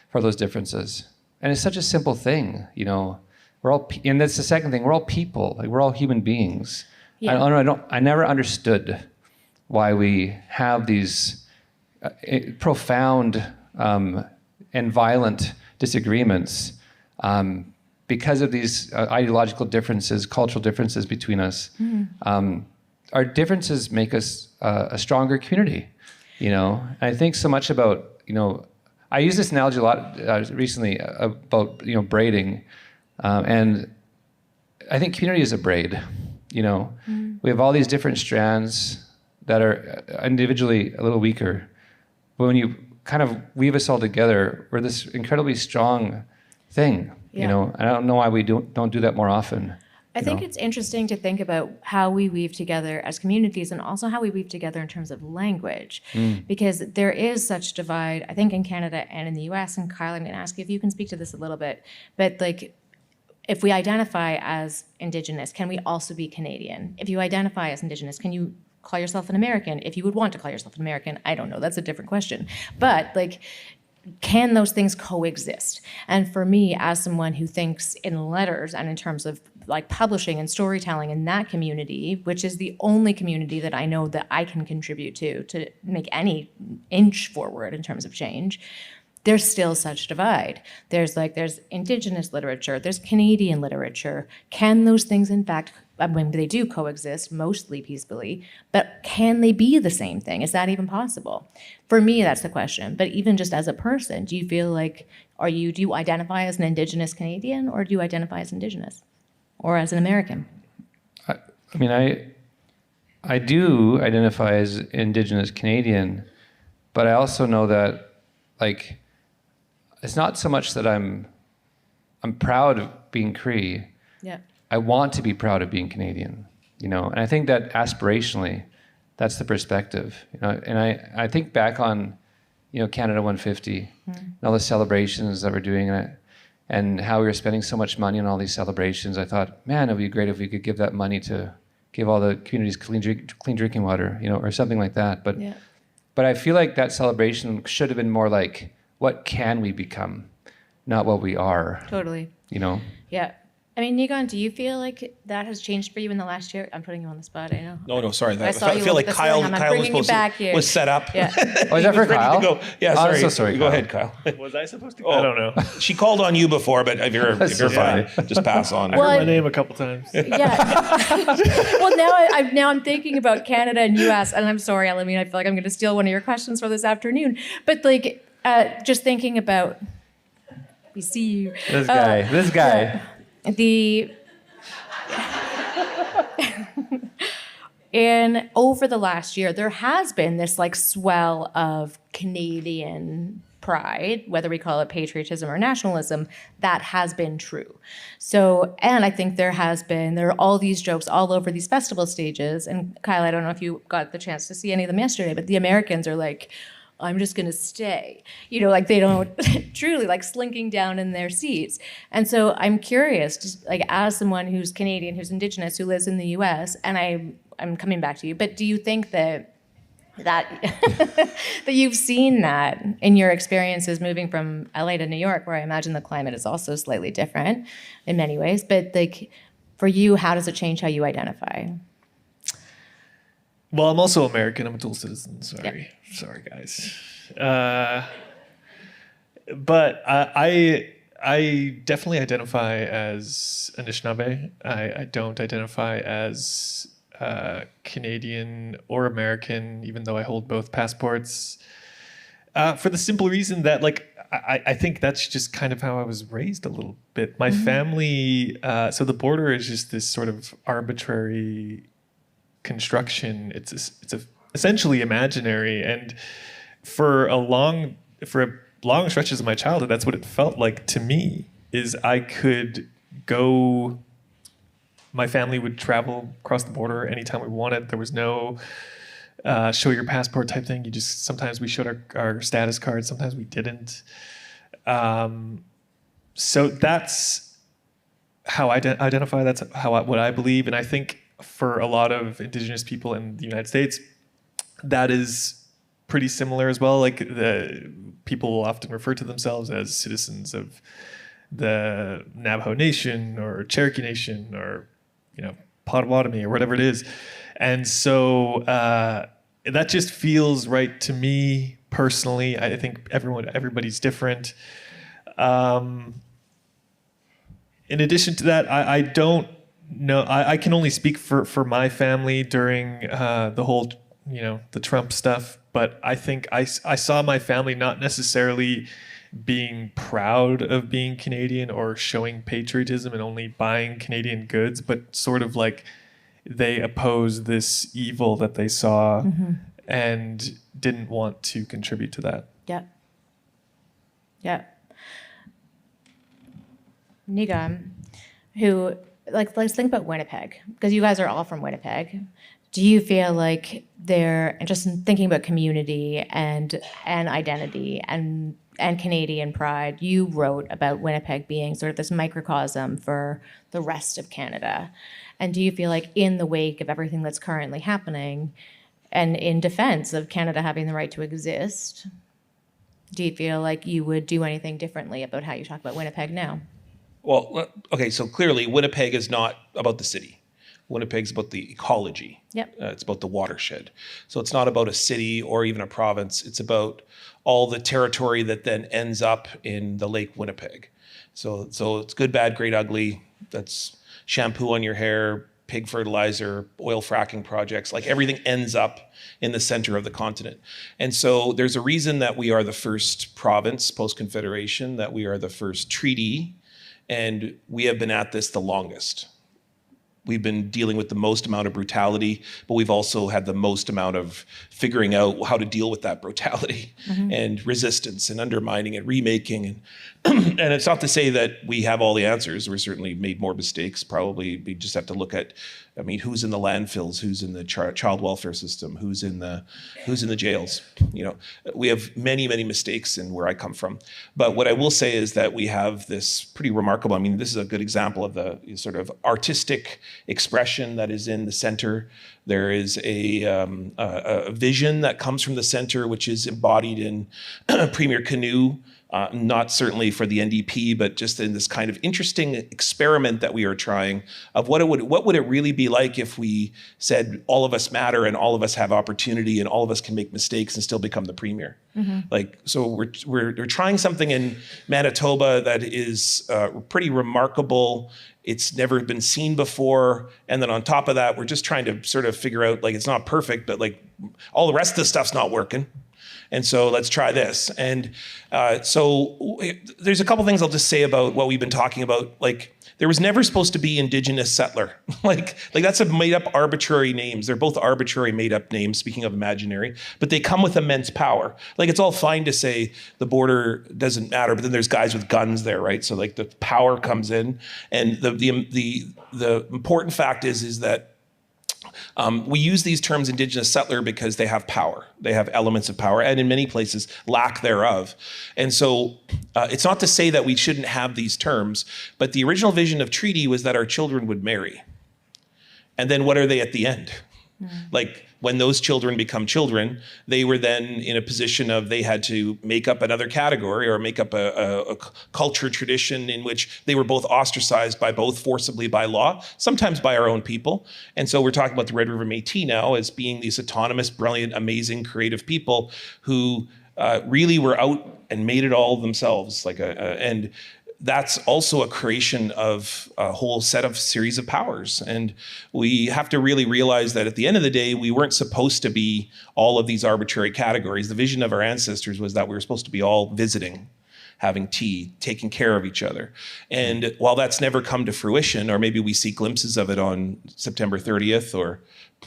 For those differences. And it's such a simple thing. We're all, and that's the second thing. We're all people. Like, we're all human beings. Yeah. I never understood why we have these profound and violent disagreements because of these ideological differences, cultural differences between us. Our differences make us a stronger community. And I think so much about I use this analogy a lot recently about braiding. And I think community is a braid. We have all these different strands that are individually a little weaker. But when you kind of weave us all together, we're this incredibly strong thing. And I don't know why we don't do that more often. I think it's interesting to think about how we weave together as communities and also how we weave together in terms of language, because there is such divide, I think, in Canada and in the US. And Kyle, I'm going to ask you if you can speak to this a little bit. But like, if we identify as Indigenous, can we also be Canadian? If you identify as Indigenous, can you call yourself an American? If you would want to call yourself an American, I don't know, that's a different question. But like, can those things coexist? And for me, as someone who thinks in letters and in terms of like publishing and storytelling in that community, which is the only community that I know that I can contribute to make any inch forward in terms of change, there's still such divide. There's Indigenous literature, there's Canadian literature. Can those things in fact, when they do coexist, mostly peacefully, but can they be the same thing? Is that even possible? For me, that's the question. But even just as a person, do you feel like, do you identify as an Indigenous Canadian, or do you identify as Indigenous or as an American? I do identify as Indigenous Canadian, but I also know that, like, it's not so much that I'm proud of being Cree. Yeah. I want to be proud of being Canadian, and I think that aspirationally, that's the perspective, and I think back on, Canada 150, and all the celebrations that we're doing, and how we were spending so much money on all these celebrations. I thought, man, it would be great if we could give that money to give all the communities clean drinking water, or something like that. But I feel like that celebration should have been more like, what can we become, not what we are. Totally. Yeah. Niigaan, do you feel like that has changed for you in the last year? I'm putting you on the spot, I know. No, sorry. I feel like Kyle was set up. Yeah. Oh, is that for Kyle? To go. Yeah, sorry. I'm so sorry, Go Kyle. ahead, Kyle. Was I supposed to? I don't know. She called on you before, but if you're fine, just pass on. I heard my name a couple times. Yeah. Well, now I'm thinking about Canada and US, and I'm sorry, Elamine, I feel like I'm going to steal one of your questions for this afternoon. But like, just thinking about, we see you. This guy. And over the last year, there has been this like swell of Canadian pride, whether we call it patriotism or nationalism, that has been true. So, and I think there are all these jokes all over these festival stages. And Kyle, I don't know if you got the chance to see any of them yesterday, but the Americans are like, I'm just going to stay. Like they don't truly like slinking down in their seats. And so I'm curious, just like as someone who's Canadian, who's Indigenous, who lives in the US, and I'm coming back to you, but do you think that that you've seen that in your experiences moving from LA to New York, where I imagine the climate is also slightly different in many ways, but like for you, how does it change how you identify? Well, I'm also American. I'm a dual citizen. Sorry. Yep. Sorry, guys. But I definitely identify as Anishinaabe. I don't identify as Canadian or American, even though I hold both passports. For the simple reason that, like, I think that's just kind of how I was raised a little bit. My family, so the border is just this sort of arbitrary construction. It's essentially imaginary, and for long stretches of my childhood, that's what it felt like to me. Is I could go. My family would travel across the border anytime we wanted. There was no show your passport type thing. Sometimes we showed our status card, sometimes we didn't. So that's how I identify. That's what I believe, and I think for a lot of Indigenous people in the United States, that is pretty similar as well. Like the people will often refer to themselves as citizens of the Navajo Nation or Cherokee Nation or Potawatomi or whatever it is, and so that just feels right to me personally. I think everybody's different. In addition to that, I don't know. I can only speak for my family during the whole the Trump stuff, but I think I saw my family not necessarily being proud of being Canadian or showing patriotism and only buying Canadian goods, but sort of like they opposed this evil that they saw and didn't want to contribute to that. Yeah. Niigaan, who, let's think about Winnipeg, because you guys are all from Winnipeg. Do you feel like they're just thinking about community and identity and Canadian pride? You wrote about Winnipeg being sort of this microcosm for the rest of Canada. And do you feel like in the wake of everything that's currently happening and in defense of Canada having the right to exist, do you feel like you would do anything differently about how you talk about Winnipeg now? Well, okay, so clearly Winnipeg is not about the city. Winnipeg's about the ecology. Yep. It's about the watershed. So it's not about a city or even a province. It's about all the territory that then ends up in the Lake Winnipeg. So it's good, bad, great, ugly. That's shampoo on your hair, pig fertilizer, oil fracking projects. Like everything ends up in the center of the continent. And so there's a reason that we are the first province post-Confederation, that we are the first treaty, and we have been at this the longest. We've been dealing with the most amount of brutality, but we've also had the most amount of figuring out how to deal with that brutality and resistance and undermining and remaking. And and it's not to say that we have all the answers. We've certainly made more mistakes. Probably we just have to look at, who's in the landfills, who's in the child welfare system, who's in the jails. We have many, many mistakes in where I come from. But what I will say is that we have this pretty remarkable, this is a good example of the sort of artistic expression that is in the center. There is a vision that comes from the center, which is embodied in Premier Canoe, not certainly for the NDP, but just in this kind of interesting experiment that we are trying of what would it really be like if we said all of us matter and all of us have opportunity and all of us can make mistakes and still become the premier. So we're trying something in Manitoba that is pretty remarkable. It's never been seen before. And then on top of that, we're just trying to sort of figure out, it's not perfect, but all the rest of the stuff's not working. And so let's try this. And so there's a couple things I'll just say about what we've been talking about. Like, there was never supposed to be Indigenous settler. like that's a made up arbitrary names. They're both arbitrary made up names, speaking of imaginary, but they come with immense power. Like, it's all fine to say the border doesn't matter, but then there's guys with guns there, right? So like the power comes in, and the important fact is that we use these terms Indigenous settler because they have power. They have elements of power, and in many places, lack thereof. And so it's not to say that we shouldn't have these terms, but the original vision of treaty was that our children would marry. And then what are they at the end? Like, when those children become children, they were then in a position of they had to make up another category or make up a culture tradition in which they were both ostracized by both forcibly by law, sometimes by our own people. And so we're talking about the Red River Métis now as being these autonomous, brilliant, amazing, creative people who really were out and made it all themselves. And that's also a creation of a whole set of series of powers. And we have to really realize that at the end of the day, we weren't supposed to be all of these arbitrary categories. The vision of our ancestors was that we were supposed to be all visiting, having tea, taking care of each other. And while that's never come to fruition, or maybe we see glimpses of it on September 30th or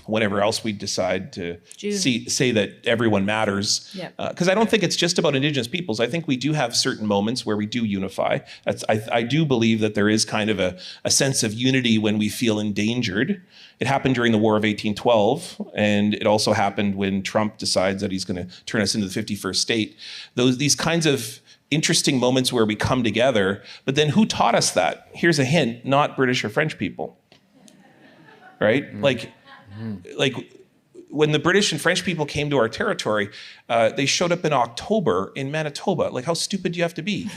whenever else we decide to say that everyone matters. Because I don't think it's just about Indigenous peoples. I think we do have certain moments where we do unify. I do believe that there is kind of a sense of unity when we feel endangered. It happened during the War of 1812, and it also happened when Trump decides that he's going to turn us into the 51st state. These kinds of interesting moments where we come together, but then who taught us that? Here's a hint, not British or French people, right? Like when the British and French people came to our territory, they showed up in October in Manitoba. Like, how stupid do you have to be?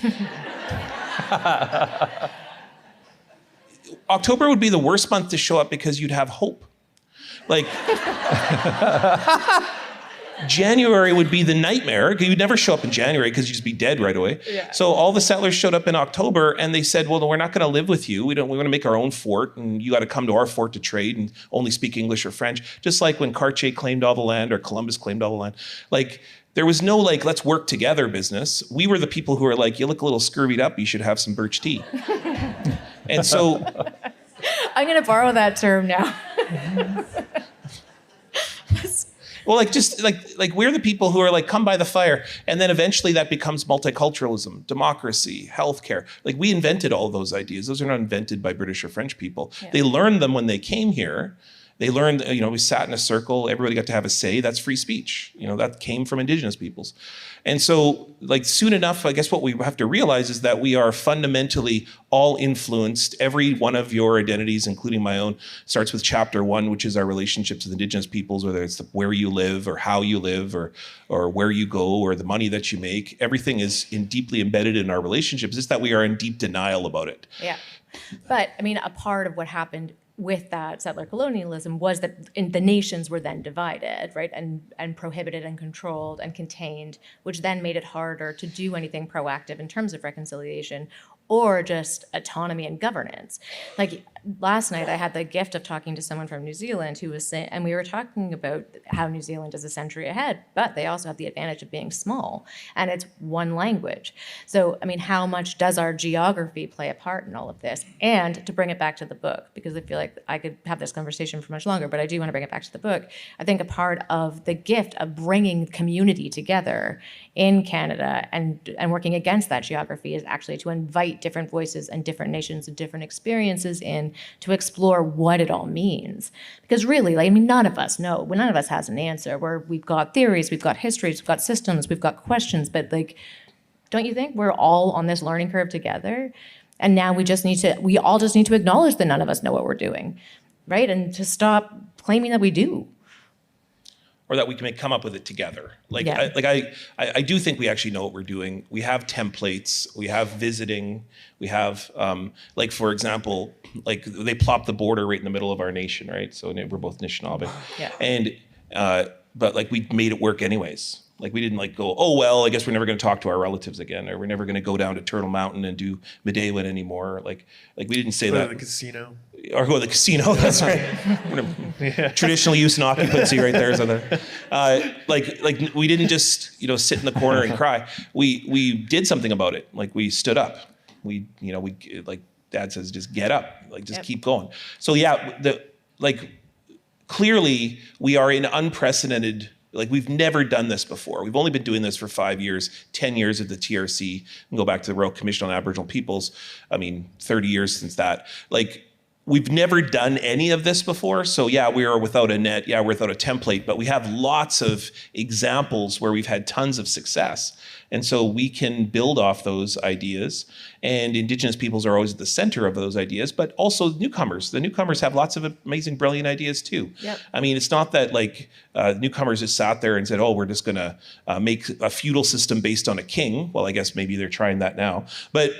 October would be the worst month to show up because you'd have hope. Like, January would be the nightmare. You'd never show up in January because you'd just be dead right away. So all the settlers showed up in October, and they said, well, we're not going to live with you. We want to make our own fort, and you got to come to our fort to trade and only speak English or French. Just like when Cartier claimed all the land or Columbus claimed all the land. Like, there was no let's work together business. We were the people who were like, you look a little scurvied up, you should have some birch tea. And so I'm going to borrow that term now. Well, just we're the people who are come by the fire. And then eventually that becomes multiculturalism, democracy, healthcare. We invented all those ideas. Those are not invented by British or French people. Yeah. They learned them when they came here. They learned, we sat in a circle, everybody got to have a say. That's free speech. That came from Indigenous peoples. And so soon enough, I guess what we have to realize is that we are fundamentally all influenced. Every one of your identities, including my own, starts with chapter 1, which is our relationships with Indigenous peoples, whether it's where you live or how you live or where you go or the money that you make. Everything is deeply embedded in our relationships. It's that we are in deep denial about it. Yeah. But a part of what happened with that settler colonialism was that the nations were then divided, right, and prohibited and controlled and contained, which then made it harder to do anything proactive in terms of reconciliation or just autonomy and governance. Last night, I had the gift of talking to someone from New Zealand who was saying, and we were talking about how New Zealand is a century ahead, but they also have the advantage of being small, and it's one language. So, how much does our geography play a part in all of this? And to bring it back to the book, because I feel like I could have this conversation for much longer, but I do want to bring it back to the book. I think a part of the gift of bringing community together in Canada and working against that geography is actually to invite different voices and different nations and different experiences in to explore what it all means. Because really, none of us know. None of us has an answer. We've got theories, we've got histories, we've got systems, we've got questions, but don't you think we're all on this learning curve together? And now we all just need to acknowledge that none of us know what we're doing, right? And to stop claiming that we do. Or that we can come up with it together. I do think we actually know what we're doing. We have templates. We have visiting. We have, for example, they plopped the border right in the middle of our nation, right? So we're both Anishinaabe. Yeah. And, but we made it work anyways. Like we didn't like go, oh, well, I guess we're never going to talk to our relatives again, or we're never going to go down to Turtle Mountain and do Medellin anymore. Like we didn't say Go that. to the casino. Or go to the casino, that's right. Traditional use and occupancy right there. Like we didn't just, sit in the corner and cry. We did something about it. Like we stood up. We like Dad says, just get up, like just keep going. So clearly we are in unprecedented, like we've never done this before. We've only been doing this for 5 years, 10 years of the TRC, and go back to the Royal Commission on Aboriginal Peoples. 30 years since that. Like we've never done any of this before. So we are without a net, we're without a template, but we have lots of examples where we've had tons of success. And so we can build off those ideas, and Indigenous peoples are always at the center of those ideas, but also newcomers. The newcomers have lots of amazing, brilliant ideas too. Yep. It's not that newcomers just sat there and said, oh, we're just gonna make a feudal system based on a king. Well, I guess maybe they're trying that now, but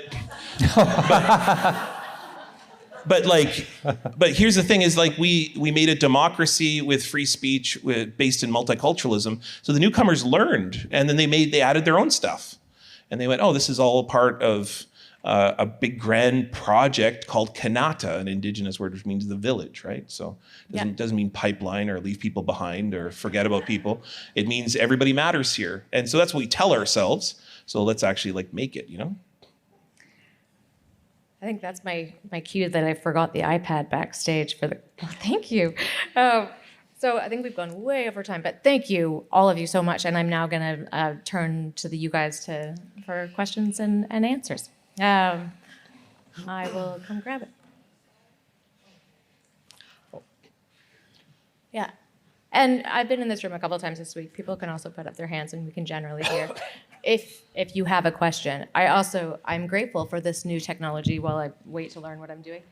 here's the thing is we made a democracy with free speech based in multiculturalism. So the newcomers learned, and then they added their own stuff. And they went, oh, this is all part of a big grand project called Kanata, an Indigenous word which means the village, right? So it doesn't mean pipeline or leave people behind or forget about people. It means everybody matters here. And so that's what we tell ourselves. So let's actually make it, I think that's my cue that I forgot the iPad backstage for the. Oh, thank you. So I think we've gone way over time, but thank you all of you so much. And I'm now going to turn to you guys for questions and answers. I will come grab it. Yeah. And I've been in this room a couple of times this week. People can also put up their hands and we can generally hear if you have a question. I'm grateful for this new technology while I wait to learn what I'm doing.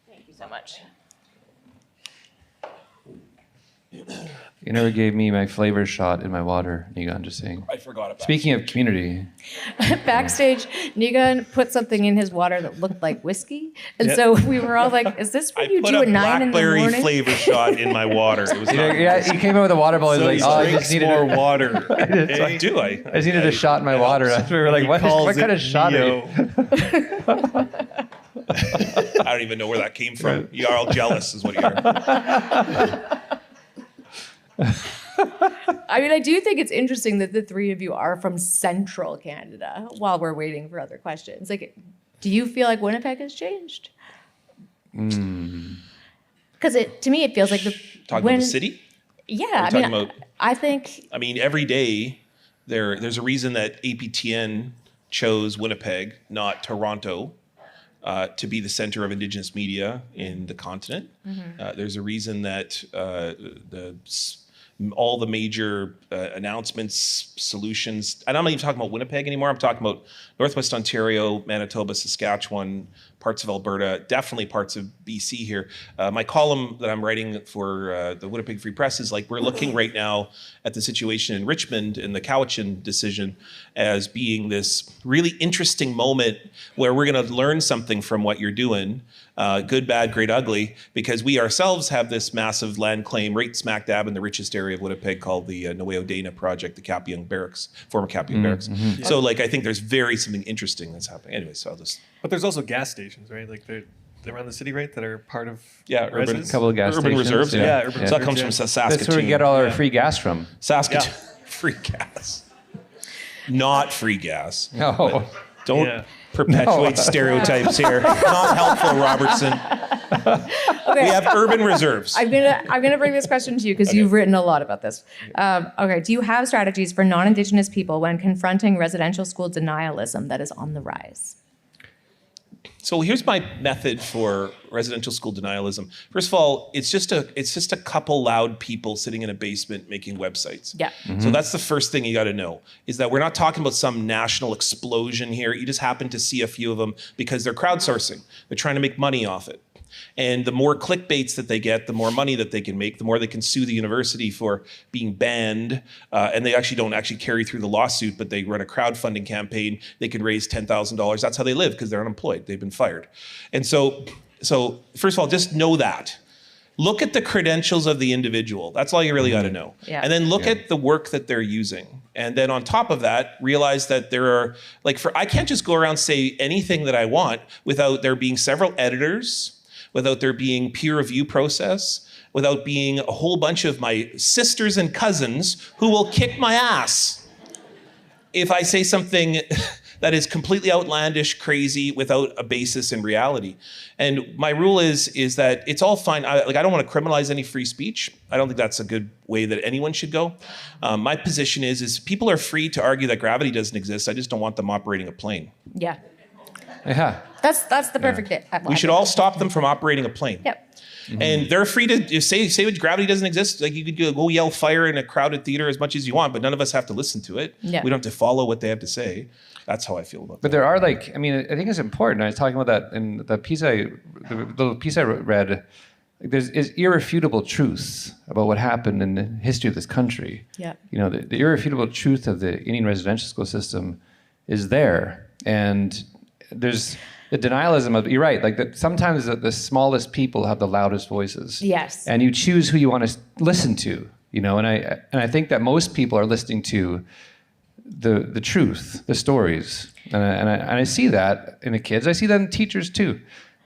Thank you so much. You never gave me my flavor shot in my water, Niigaan, just saying. I forgot about Speaking of community. Backstage, Niigaan put something in his water that looked like whiskey. And so we were all like, is this what you do at 9 in the morning? I put a blackberry flavor shot in my water. It was He came in with a water bottle. So He's like, I just needed more water. I do. I just needed a shot in my water. We were like, what kind of shot are you? I don't even know where that came from. You are all jealous is what you are. I do think it's interesting that the three of you are from central Canada while we're waiting for other questions. Do you feel like Winnipeg has changed? Because to me, it feels like Talking about the city? Yeah. I think... every day there's a reason that APTN chose Winnipeg, not Toronto, to be the center of Indigenous media in the continent. Mm-hmm. There's a reason that all the major announcements, solutions, and I'm not even talking about Winnipeg anymore. I'm talking about Northwest Ontario, Manitoba, Saskatchewan, parts of Alberta, definitely parts of BC here. My column that I'm writing for the Winnipeg Free Press is we're looking right now at the situation in Richmond and the Cowichan decision as being this really interesting moment where we're going to learn something from what you're doing, good, bad, great, ugly, because we ourselves have this massive land claim right smack dab in the richest area of Winnipeg called the Noweo Dana project, the Kapiung Barracks, former Kapiung Barracks. Mm-hmm. So I think there's something interesting that's happening. Anyway, so I'll just... But there's also gas stations, right? They're around the city, right? That are part of urban, a couple of gas urban stations. reserves. Yeah, urban so that comes from Saskatoon. That's where we get all our free gas from. Saskatoon, free gas, not free gas. No, don't perpetuate stereotypes here. Not helpful, Robertson. Okay. We have urban reserves. I'm gonna bring this question to you because you've written a lot about this. Okay, do you have strategies for non-Indigenous people when confronting residential school denialism that is on the rise? So here's my method for residential school denialism. First of all, it's just a couple loud people sitting in a basement making websites. Yeah. Mm-hmm. So that's the first thing you got to know, is that we're not talking about some national explosion here. You just happen to see a few of them because they're crowdsourcing. They're trying to make money off it. And the more clickbaits that they get, the more money that they can make, the more they can sue the university for being banned. And they actually don't carry through the lawsuit, but they run a crowdfunding campaign. They can raise $10,000. That's how they live because they're unemployed. They've been fired. And so first of all, just know that. look at the credentials of the individual. That's all you really got to know. Yeah. And then look at the work that they're using. And then on top of that, realize that there are, I can't just go around say anything that I want without there being several editors, without there being peer review process, without being a whole bunch of my sisters and cousins who will kick my ass if I say something that is completely outlandish, crazy, without a basis in reality. And my rule is that it's all fine. I don't want to criminalize any free speech. I don't think that's a good way that anyone should go. My position is people are free to argue that gravity doesn't exist. I just don't want them operating a plane. Yeah. Yeah. That's the perfect day. We should all stop them from operating a plane. Yep. And they're free to say gravity doesn't exist. Like, you could go yell fire in a crowded theater as much as you want, but none of us have to listen to it. Yeah. We don't have to follow what they have to say. That's how I feel about that. But there are I think it's important. I was talking about that in the little piece I read. There's irrefutable truth about what happened in the history of this country. Yeah. The irrefutable truth of the Indian residential school system is there. And there's the denialism of, you're right, that sometimes the smallest people have the loudest voices. Yes. And you choose who you want to listen to, and I think that most people are listening to the truth, the stories. And I see that in the kids. I see that in teachers too.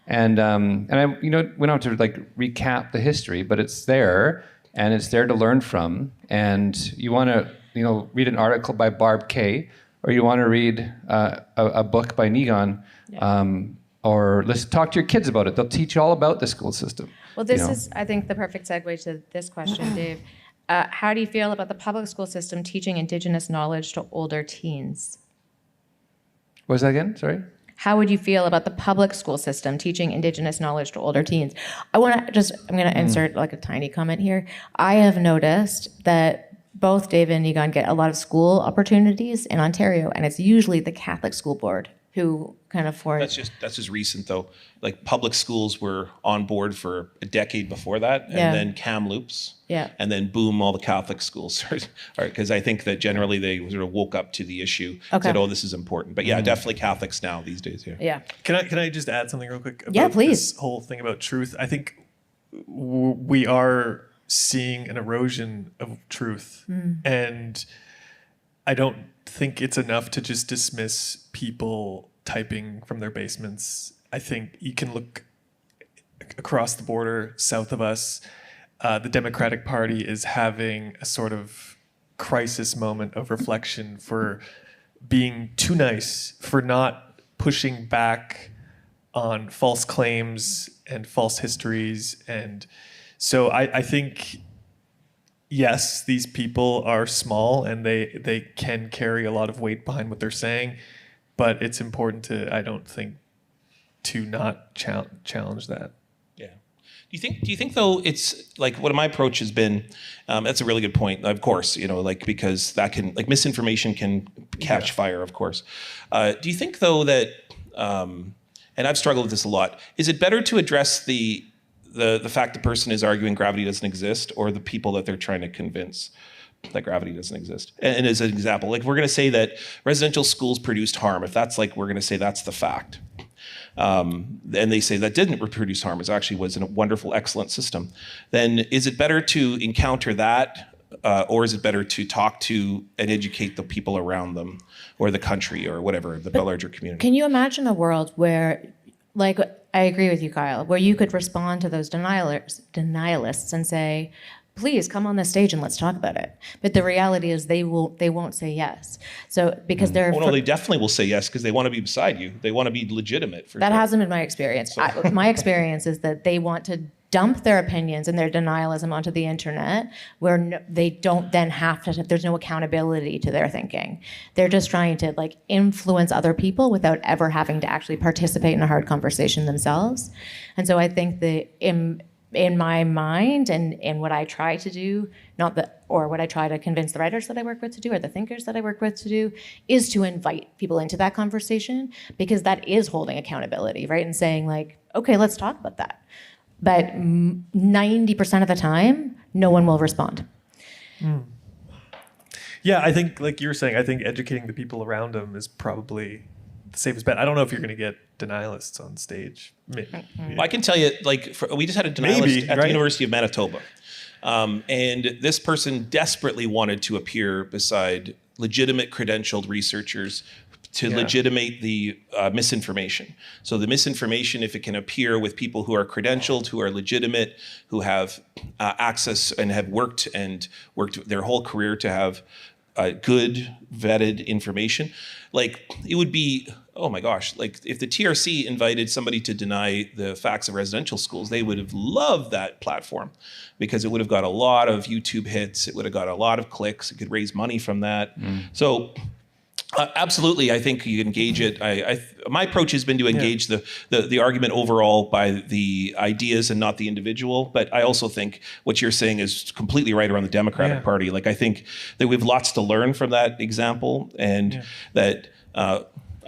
And I we don't have to recap the history, but it's there, and it's there to learn from. And you want to read an article by Barb Kay, or you want to read a book by Niigaan, or talk to your kids about it. They'll teach you all about the school system. Well, this is, I think, the perfect segue to this question, Dave. How do you feel about the public school system teaching Indigenous knowledge to older teens? What was that again? Sorry? How would you feel about the public school system teaching Indigenous knowledge to older teens? I'm going to insert a tiny comment here. I have noticed that both Dave and Niigaan get a lot of school opportunities in Ontario, and it's usually the Catholic school board who kind of That's just recent though. Public schools were on board for a decade before that, and then Kamloops, and then boom, all the Catholic schools because I think that generally they sort of woke up to the issue, said, "Oh, this is important." But definitely Catholics now these days. Yeah. Can I just add something real quick about please. this whole thing about truth? I think we are seeing an erosion of truth, and I don't think it's enough to just dismiss people typing from their basements. I think you can look across the border south of us. The Democratic Party is having a sort of crisis moment of reflection for being too nice, for not pushing back on false claims and false histories. And so I think, yes, these people are small and they can carry a lot of weight behind what they're saying, but it's important to not challenge that. Yeah. Do you think though it's what my approach has been? That's a really good point. Of course, because that can misinformation can catch fire. Of course. Do you think though that, and I've struggled with this a lot, is it better to address the fact the person is arguing gravity doesn't exist, or the people that they're trying to convince that gravity doesn't exist? And as an example, we're going to say that residential schools produced harm. If that's we're going to say that's the fact. And they say that didn't produce harm. It actually was a wonderful, excellent system. Then is it better to encounter that, or is it better to talk to and educate the people around them, or the country, or whatever, the larger community? Can you imagine a world where, I agree with you, Kyle, where you could respond to those denialists and say, please come on the stage and let's talk about it. But the reality is they won't say yes. So because they're they definitely will say yes because they want to be beside you. They want to be legitimate. That hasn't been my experience. My experience is that they want to dump their opinions and their denialism onto the internet, where they don't then have to. There's no accountability to their thinking. They're just trying to influence other people without ever having to actually participate in a hard conversation themselves. And so I think that in my mind and what I try to do, what I try to convince the writers that I work with to do, or the thinkers that I work with to do, is to invite people into that conversation, because that is holding accountability, right? And saying okay, let's talk about that. But 90% of the time, no one will respond. Yeah, I think, like you were saying, I think educating the people around them is probably safest bet. I don't know if you're going to get denialists on stage. Well, I can tell you, we just had a denialist at the University of Manitoba. And this person desperately wanted to appear beside legitimate credentialed researchers to legitimate the misinformation. So the misinformation, if it can appear with people who are credentialed, who are legitimate, who have access and have worked their whole career to have good vetted information, it would be, oh my gosh, if the TRC invited somebody to deny the facts of residential schools, they would have loved that platform because it would have got a lot of YouTube hits. It would have got a lot of clicks. It could raise money from that. So absolutely, I think you engage it. My approach has been to engage the argument overall by the ideas and not the individual. But I also think what you're saying is completely right around the Democratic Party. I think that we have lots to learn from that example, and that.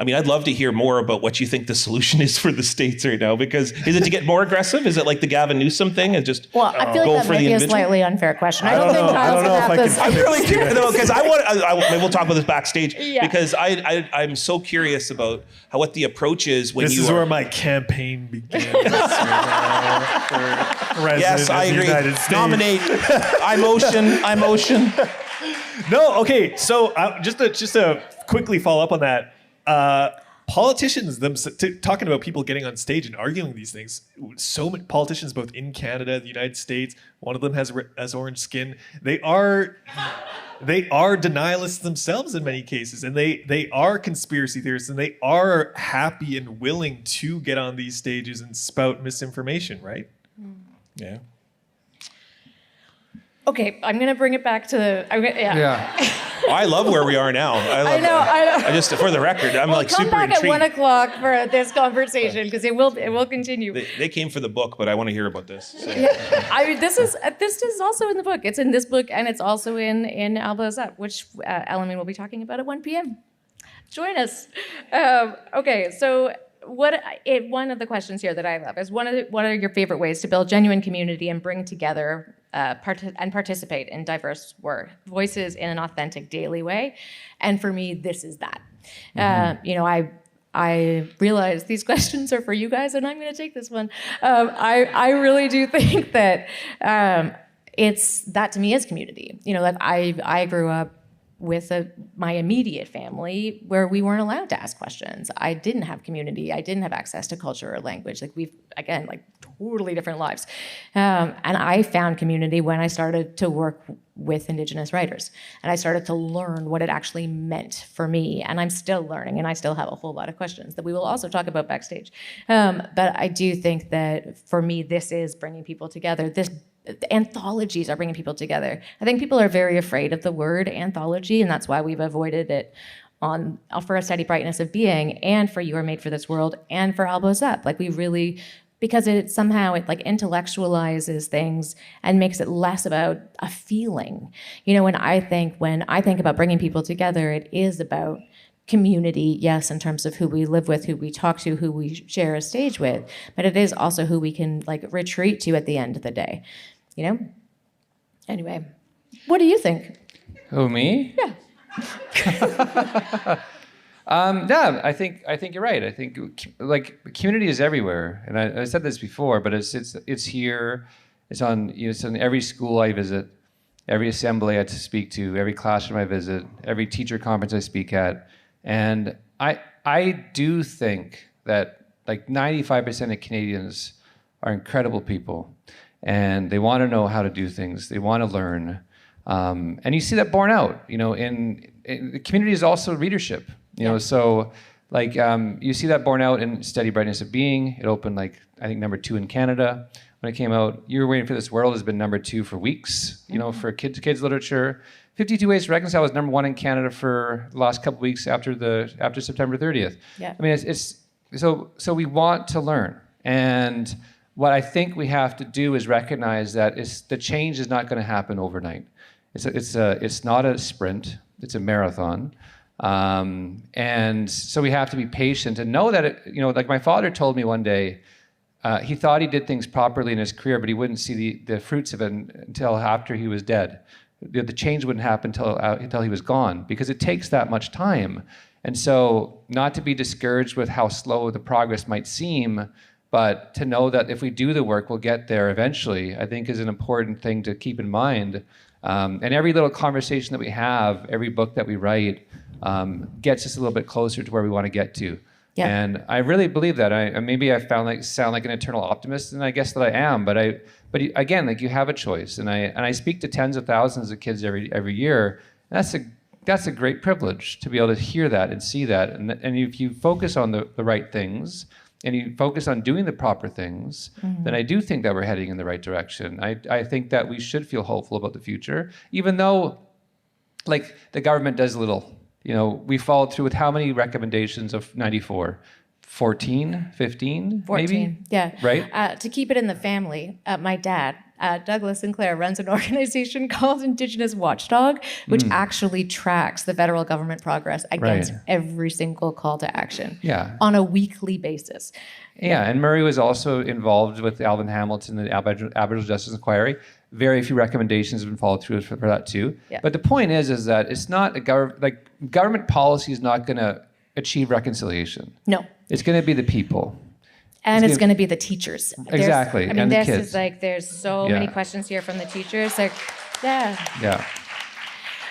I'd love to hear more about what you think the solution is for the states right now. Because is it to get more aggressive? Is it like the Gavin Newsom thing and just I feel like that might be a slightly unfair question. I don't think Kyle's going to have this. I'm really curious though, because maybe we'll talk about this backstage. Because I'm so curious about what the approach is when this is where my campaign begins. Yes, I agree. Nominate. I motion. No, okay. So just to quickly follow up on that. Politicians, talking about people getting on stage and arguing these things, so many politicians, both in Canada, the United States, one of them has orange skin. They are denialists themselves in many cases, and they are conspiracy theorists, and they are happy and willing to get on these stages and spout misinformation, right? Yeah. Okay, I'm going to bring it back to I love where we are now. I know. I just, for the record, I'm super intrigued. Come back at 1 o'clock for this conversation because it will continue. They came for the book, but I want to hear about this. So. This is also in the book. It's in this book, and it's also in Alba's Up, which Ellen will be talking about at 1 p.m. Join us. Okay, so. One of the questions here that I love is what are your favorite ways to build genuine community and bring together and participate in diverse voices in an authentic daily way? And for me, this is that. I realize these questions are for you guys, and I'm going to take this one. I really do think that it's that to me is community. I grew up with my immediate family where we weren't allowed to ask questions. I didn't have community. I didn't have access to culture or language. We've, again, totally different lives. And I found community when I started to work with Indigenous writers. And I started to learn what it actually meant for me. And I'm still learning, and I still have a whole lot of questions that we will also talk about backstage. But I do think that for me, this is bringing people together. The anthologies are bringing people together. I think people are very afraid of the word anthology, and that's why we've avoided it for A Steady Brightness of Being, and for You Are Made for This World, and for Elbows Up. Because it somehow intellectualizes things and makes it less about a feeling. When I think about bringing people together, it is about community, yes, in terms of who we live with, who we talk to, who we share a stage with, but it is also who we can retreat to at the end of the day. Anyway, what do you think? Who, me? Yeah. I think you're right. I think community is everywhere, and I said this before, but it's here. It's on every school I visit, every assembly I speak to, every classroom I visit, every teacher conference I speak at, and I do think that 95% of Canadians are incredible people, and they want to know how to do things. They want to learn, and you see that borne out. In the community is also readership. So you see that borne out in Steady Brightness of Being. It opened I think number 2 in Canada when it came out. You Were Waiting for This World has been number 2 for weeks. For kids literature. 52 Ways to Reconcile was number 1 in Canada for the last couple of weeks after September 30th. Yeah. It's so we want to learn, and what I think we have to do is recognize that the change is not going to happen overnight. It's not a sprint. It's a marathon. And so we have to be patient and know that, my father told me one day, he thought he did things properly in his career, but he wouldn't see the fruits of it until after he was dead. The change wouldn't happen until he was gone, because it takes that much time. And so not to be discouraged with how slow the progress might seem, but to know that if we do the work, we'll get there eventually, I think is an important thing to keep in mind. And every little conversation that we have, every book that we write, gets us a little bit closer to where we want to get to. Yeah. And I really believe that. Maybe I sound like an eternal optimist, and I guess that I am. But again, like, you have a choice, and I speak to tens of thousands of kids every year. And that's a great privilege to be able to hear that and see that. And if you focus on the right things, and you focus on doing the proper things, then I do think that we're heading in the right direction. I think that we should feel hopeful about the future, even though, like, the government does little. We followed through with how many recommendations of 94? 14, 15, 14, maybe? yeah. Right? To keep it in the family, my dad, Douglas Sinclair, runs an organization called Indigenous Watchdog, which actually tracks the federal government progress against every single call to action on a weekly basis. Yeah, and Murray was also involved with Alvin Hamilton, the Aboriginal Justice Inquiry. Very few recommendations have been followed through for that too. Yeah. But the point is that it's not government policy is not going to achieve reconciliation. No. It's going to be the people. And it's going to be the teachers. Exactly. And the kids. There's so many questions here from the teachers. Yeah.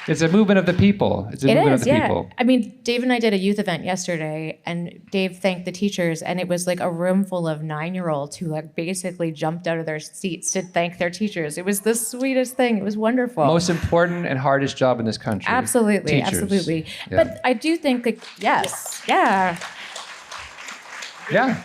It's a movement of the people. People. I mean, Dave and I did a youth event yesterday, and Dave thanked the teachers, and it was like a room full of 9-year-olds who like basically jumped out of their seats to thank their teachers. It was the sweetest thing. It was wonderful. Most important and hardest job in this country. Absolutely. Teachers. Absolutely. Yeah. But I do think that, yes. Yeah. Yeah.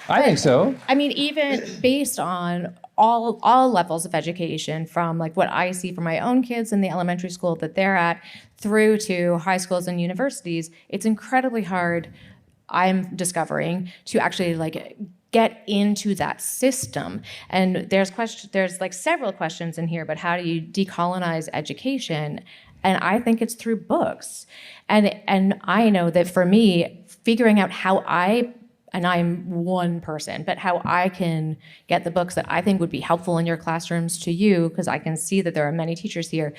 I think so. I mean, even based on all levels of education, from like what I see for my own kids in the elementary school that they're at through to high schools and universities, it's incredibly hard, I'm discovering, to actually like get into that system. And there's like several questions in here, but how do you decolonize education? And I think it's through books. And I know that for me, figuring out how and I'm one person, but how I can get the books that I think would be helpful in your classrooms to you, because I can see that there are many teachers here.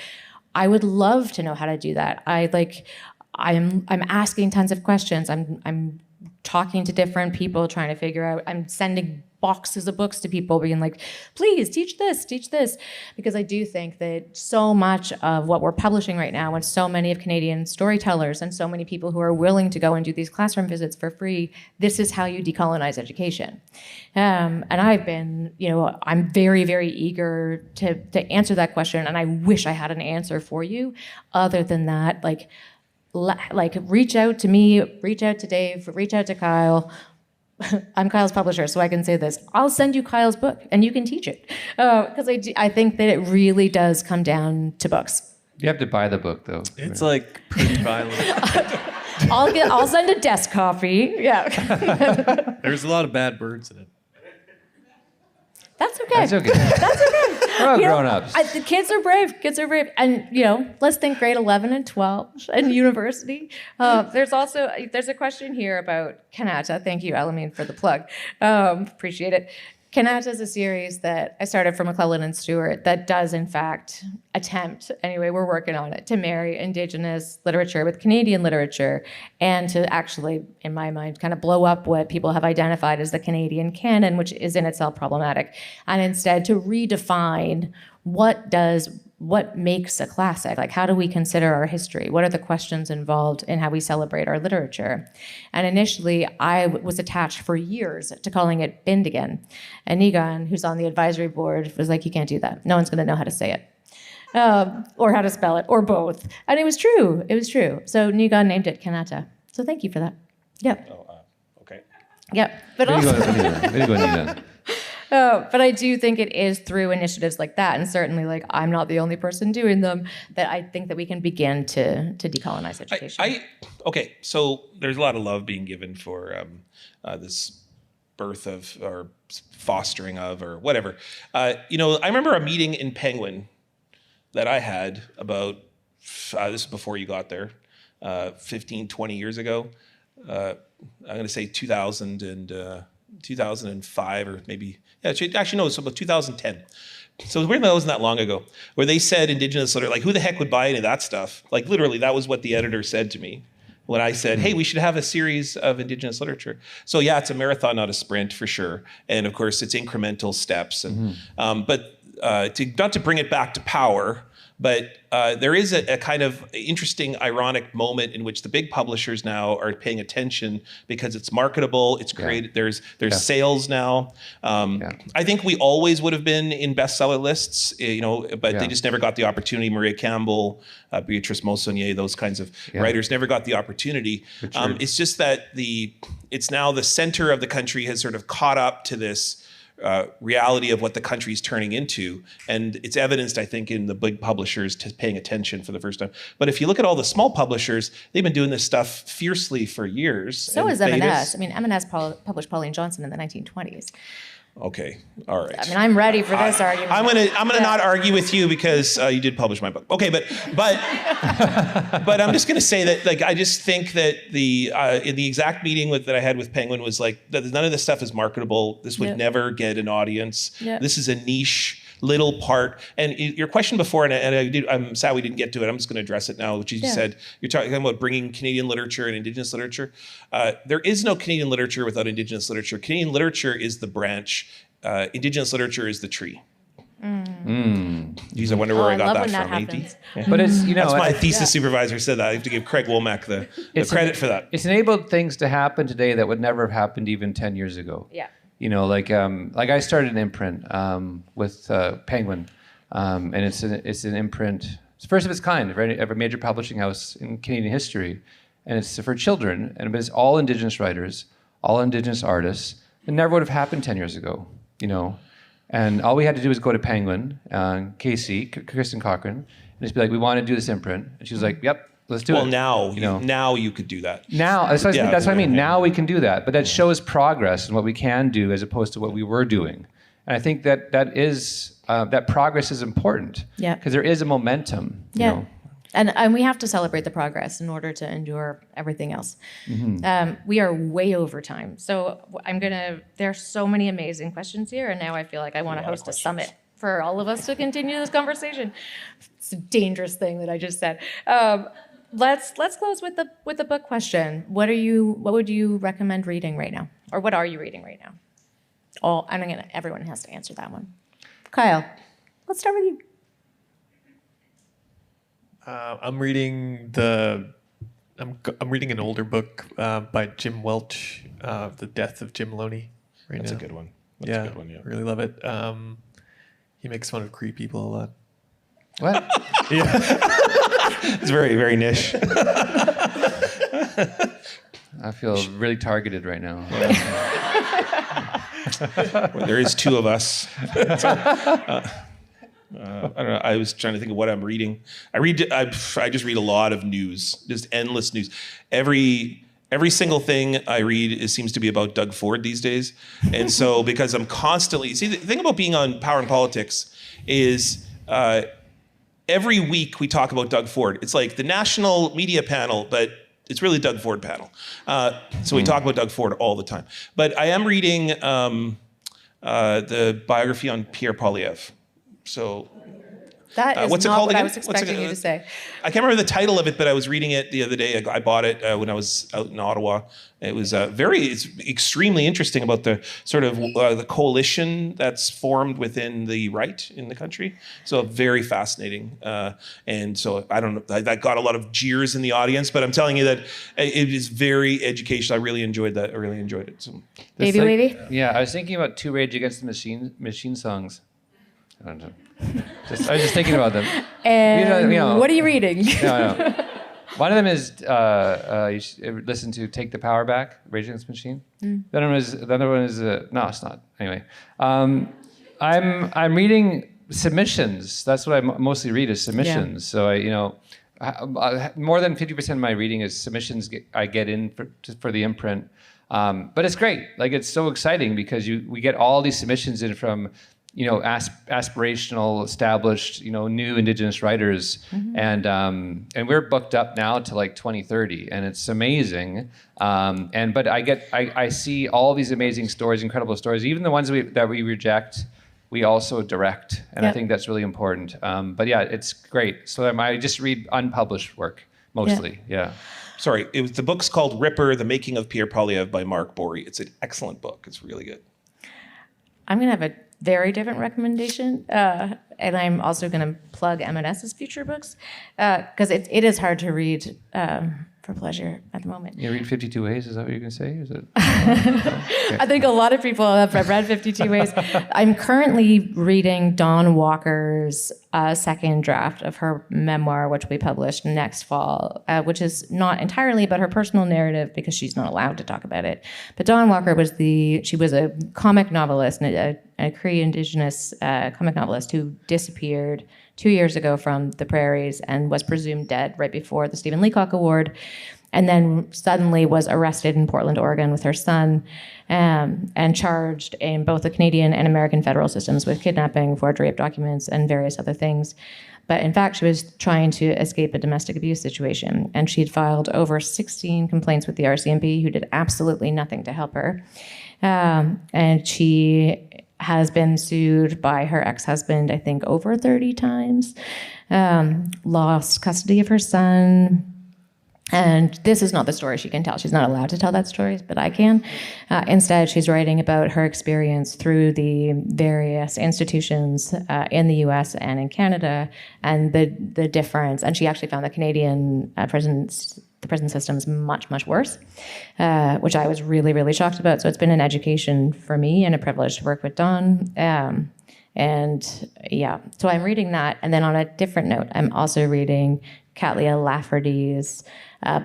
I would love to know how to do that. I'm asking tons of questions. I'm talking to different people, trying to figure out. I'm sending boxes of books to people, being like, please teach this, because I do think that so much of what we're publishing right now, and so many of Canadian storytellers and so many people who are willing to go and do these classroom visits for free, this is how you decolonize education. And I've been, I'm very, very eager to answer that question, and I wish I had an answer for you. Other than that, like reach out to me, reach out to Dave, reach out to Kyle. I'm Kyle's publisher, so I can say this. I'll send you Kyle's book, and you can teach it. Because I think that it really does come down to books. You have to buy the book, though. It's like pretty violent. I'll send a desk copy. Yeah. There's a lot of bad words in it. That's okay. That's okay. We're all grown-ups. The kids are brave. And, let's think grade 11 and 12 and university. There's a question here about Kanata. Thank you, Alameen, for the plug. Appreciate it. Kanata is a series that I started for McClelland Stewart that does, in fact, attempt, anyway, we're working on it, to marry Indigenous literature with Canadian literature, and to actually, in my mind, kind of blow up what people have identified as the Canadian canon, which is in itself problematic, and instead to redefine what makes a classic? Like, how do we consider our history? What are the questions involved in how we celebrate our literature? And initially, I was attached for years to calling it Bindigan. And Niigaan, who's on the advisory board, was like, you can't do that. No one's going to know how to say it. Or how to spell it, or both. And it was true. So Niigaan named it Kanata. So thank you for that. Yep. Okay. Yep. But Way to go, Niigaan. But I do think it is through initiatives like that, and certainly, like, I'm not the only person doing them, that I think that we can begin to decolonize education. Okay, so there's a lot of love being given for this birth of, or fostering of, or whatever. I remember a meeting in Penguin that I had about, this is before you got there, 15, 20 years ago. I'm going to say 2005 or maybe, actually no, it's about 2010. So it wasn't that long ago, where they said Indigenous literature, like, who the heck would buy any of that stuff? Like, literally, that was what the editor said to me. when I said, hey, we should have a series of Indigenous literature. So yeah, it's a marathon, not a sprint for sure. And of course, it's incremental steps. And not to bring it back to power, but there is a kind of interesting, ironic moment in which the big publishers now are paying attention because it's marketable, it's created. There's sales now. I think we always would have been in bestseller lists, but they just never got the opportunity. Maria Campbell, Beatrice Maussonnier, those kinds of writers never got the opportunity. It's just that it's now the center of the country has sort of caught up to this reality of what the country is turning into. And it's evidenced, I think, in the big publishers paying attention for the first time. But if you look at all the small publishers, they've been doing this stuff fiercely for years. So is M&S. I mean, M&S published Pauline Johnson in the 1920s. Okay, all right. I mean, I'm ready for this argument. I'm gonna not argue with you because you did publish my book. Okay, but but I'm just gonna say that, like, I just think that in the exact meeting that I had with Penguin was like that none of this stuff is marketable. This would never get an audience. This is a niche little part. And your question before, I'm sad we didn't get to it. I'm just going to address it now, which is you said you're talking about bringing Canadian literature and Indigenous literature. There is no Canadian literature without Indigenous literature. Canadian literature is the branch. Indigenous literature is the tree. Geez, I wonder where I got that from. But it's, that's my thesis supervisor said that. I have to give Craig Womack the credit for that. It's enabled things to happen today that would never have happened even 10 years ago. Yeah. Like I started an imprint with Penguin, and it's an imprint. It's the first of its kind of a major publishing house in Canadian history, and it's for children, and it's all Indigenous writers, all Indigenous artists. It never would have happened 10 years ago, And all we had to do was go to Penguin, Casey, Kristen Cochran, and just be like, we want to do this imprint, and she was like, yep. Let's do it. Well, now you could do that. Now, that's what I mean. Now we can do that, but that shows progress in what we can do as opposed to what we were doing. And I think that progress is important. Yeah. Because there is a momentum. Yeah. And we have to celebrate the progress in order to endure everything else. We are way over time, so there are so many amazing questions here, and now I feel like I want to host a summit for all of us to continue this conversation. It's a dangerous thing that I just said. Let's close with the book question. What would you recommend reading right now, or what are you reading right now? Everyone has to answer that one. Kyle, let's start with you. I'm reading I'm reading an older book by Jim Welch, The Death of Jim Loney. That's now. a good one. That's a good one. Really love it. He makes fun of Cree people a lot. What? Yeah. It's very, very niche. I feel really targeted right now. There is two of us. I don't know. I was trying to think of what I'm reading. I just read a lot of news, just endless news. Every single thing I read seems to be about Doug Ford these days. And so because I'm constantly... See, the thing about being on Power and Politics is every week we talk about Doug Ford. It's like the national media panel, but it's really Doug Ford panel. So we talk about Doug Ford all the time. But I am reading the biography on Pierre Poilievre. So... That is what's it not called what again? I was expecting you to say. I can't remember the title of it, but I was reading it the other day. I bought it when I was out in Ottawa. It was it's extremely interesting about the sort of the coalition that's formed within the right in the country. So very fascinating. And so I don't know, that got a lot of jeers in the audience, but I'm telling you that it is very educational. I really enjoyed that. I really enjoyed it. So, Baby Wavy? Yeah, I was thinking about two Rage Against the Machine songs. I don't know. I was just thinking about them. And what are you reading? No. One of them is you should listen to "Take the Power Back," Rage Against the Machine. The other one is no, it's not. Anyway, I'm reading submissions. That's what I mostly read is submissions. Yeah. So more than 50% of my reading is submissions I get in for the imprint. But it's great. Like it's so exciting because we get all these submissions in from aspirational, established, new Indigenous writers, and we're booked up now to like 2030, and it's amazing. But I see all these amazing stories, incredible stories, even the ones that we reject, we also direct, and I think that's really important. But yeah, it's great. So I just read unpublished work mostly. Yeah. Sorry, the book's called Ripper: The Making of Pierre Poilievre by Mark Bory. It's an excellent book. It's really good. I'm going to have a very different recommendation, and I'm also going to plug M&S's future books, because it is hard to read for pleasure at the moment. You read 52 Ways? Is that what you're going to say? Is it? I think a lot of people have read 52 Ways. I'm currently reading Dawn Walker's second draft of her memoir, which will be published next fall, which is not entirely about her personal narrative because she's not allowed to talk about it. But Dawn Walker was a comic novelist, a Cree Indigenous comic novelist who disappeared 2 years ago from the prairies and was presumed dead right before the Stephen Leacock Award, and then suddenly was arrested in Portland, Oregon with her son, and charged in both the Canadian and American federal systems with kidnapping, forgery of documents, and various other things. But in fact, she was trying to escape a domestic abuse situation, and she'd filed over 16 complaints with the RCMP, who did absolutely nothing to help her. And she has been sued by her ex-husband, I think, over 30 times, lost custody of her son. And this is not the story she can tell. She's not allowed to tell that story, but I can. Instead, she's writing about her experience through the various institutions in the US and in Canada, and the difference. And she actually found the Canadian prison system is much, much worse, which I was really, really shocked about. So it's been an education for me and a privilege to work with Dawn. And yeah, so I'm reading that. And then on a different note, I'm also reading Katlia Lafferty's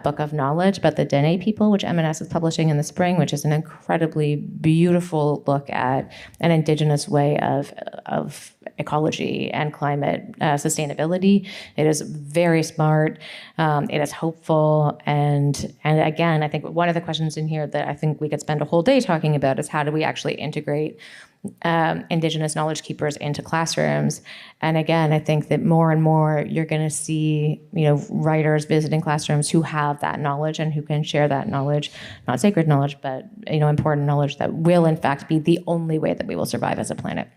Book of Knowledge about the Dene people, which M&S is publishing in the spring, which is an incredibly beautiful look at an Indigenous way of ecology and climate sustainability. It is very smart. It is hopeful. And again, I think one of the questions in here that I think we could spend a whole day talking about is how do we actually integrate Indigenous knowledge keepers into classrooms. And again, I think that more and more you're going to see, writers visiting classrooms who have that knowledge and who can share that knowledge, not sacred knowledge, but, important knowledge that will in fact be the only way that we will survive as a planet.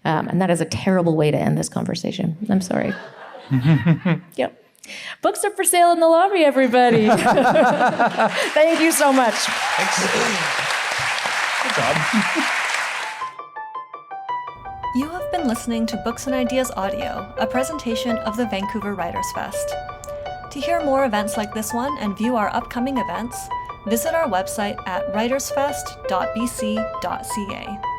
And that is a terrible way to end this conversation. I'm sorry. Yep. Books are for sale in the lobby, everybody. Thank you so much. Thanks. Good job. You have been listening to Books and Ideas Audio, a presentation of the Vancouver Writers Fest. To hear more events like this one and view our upcoming events, visit our website at writersfest.bc.ca.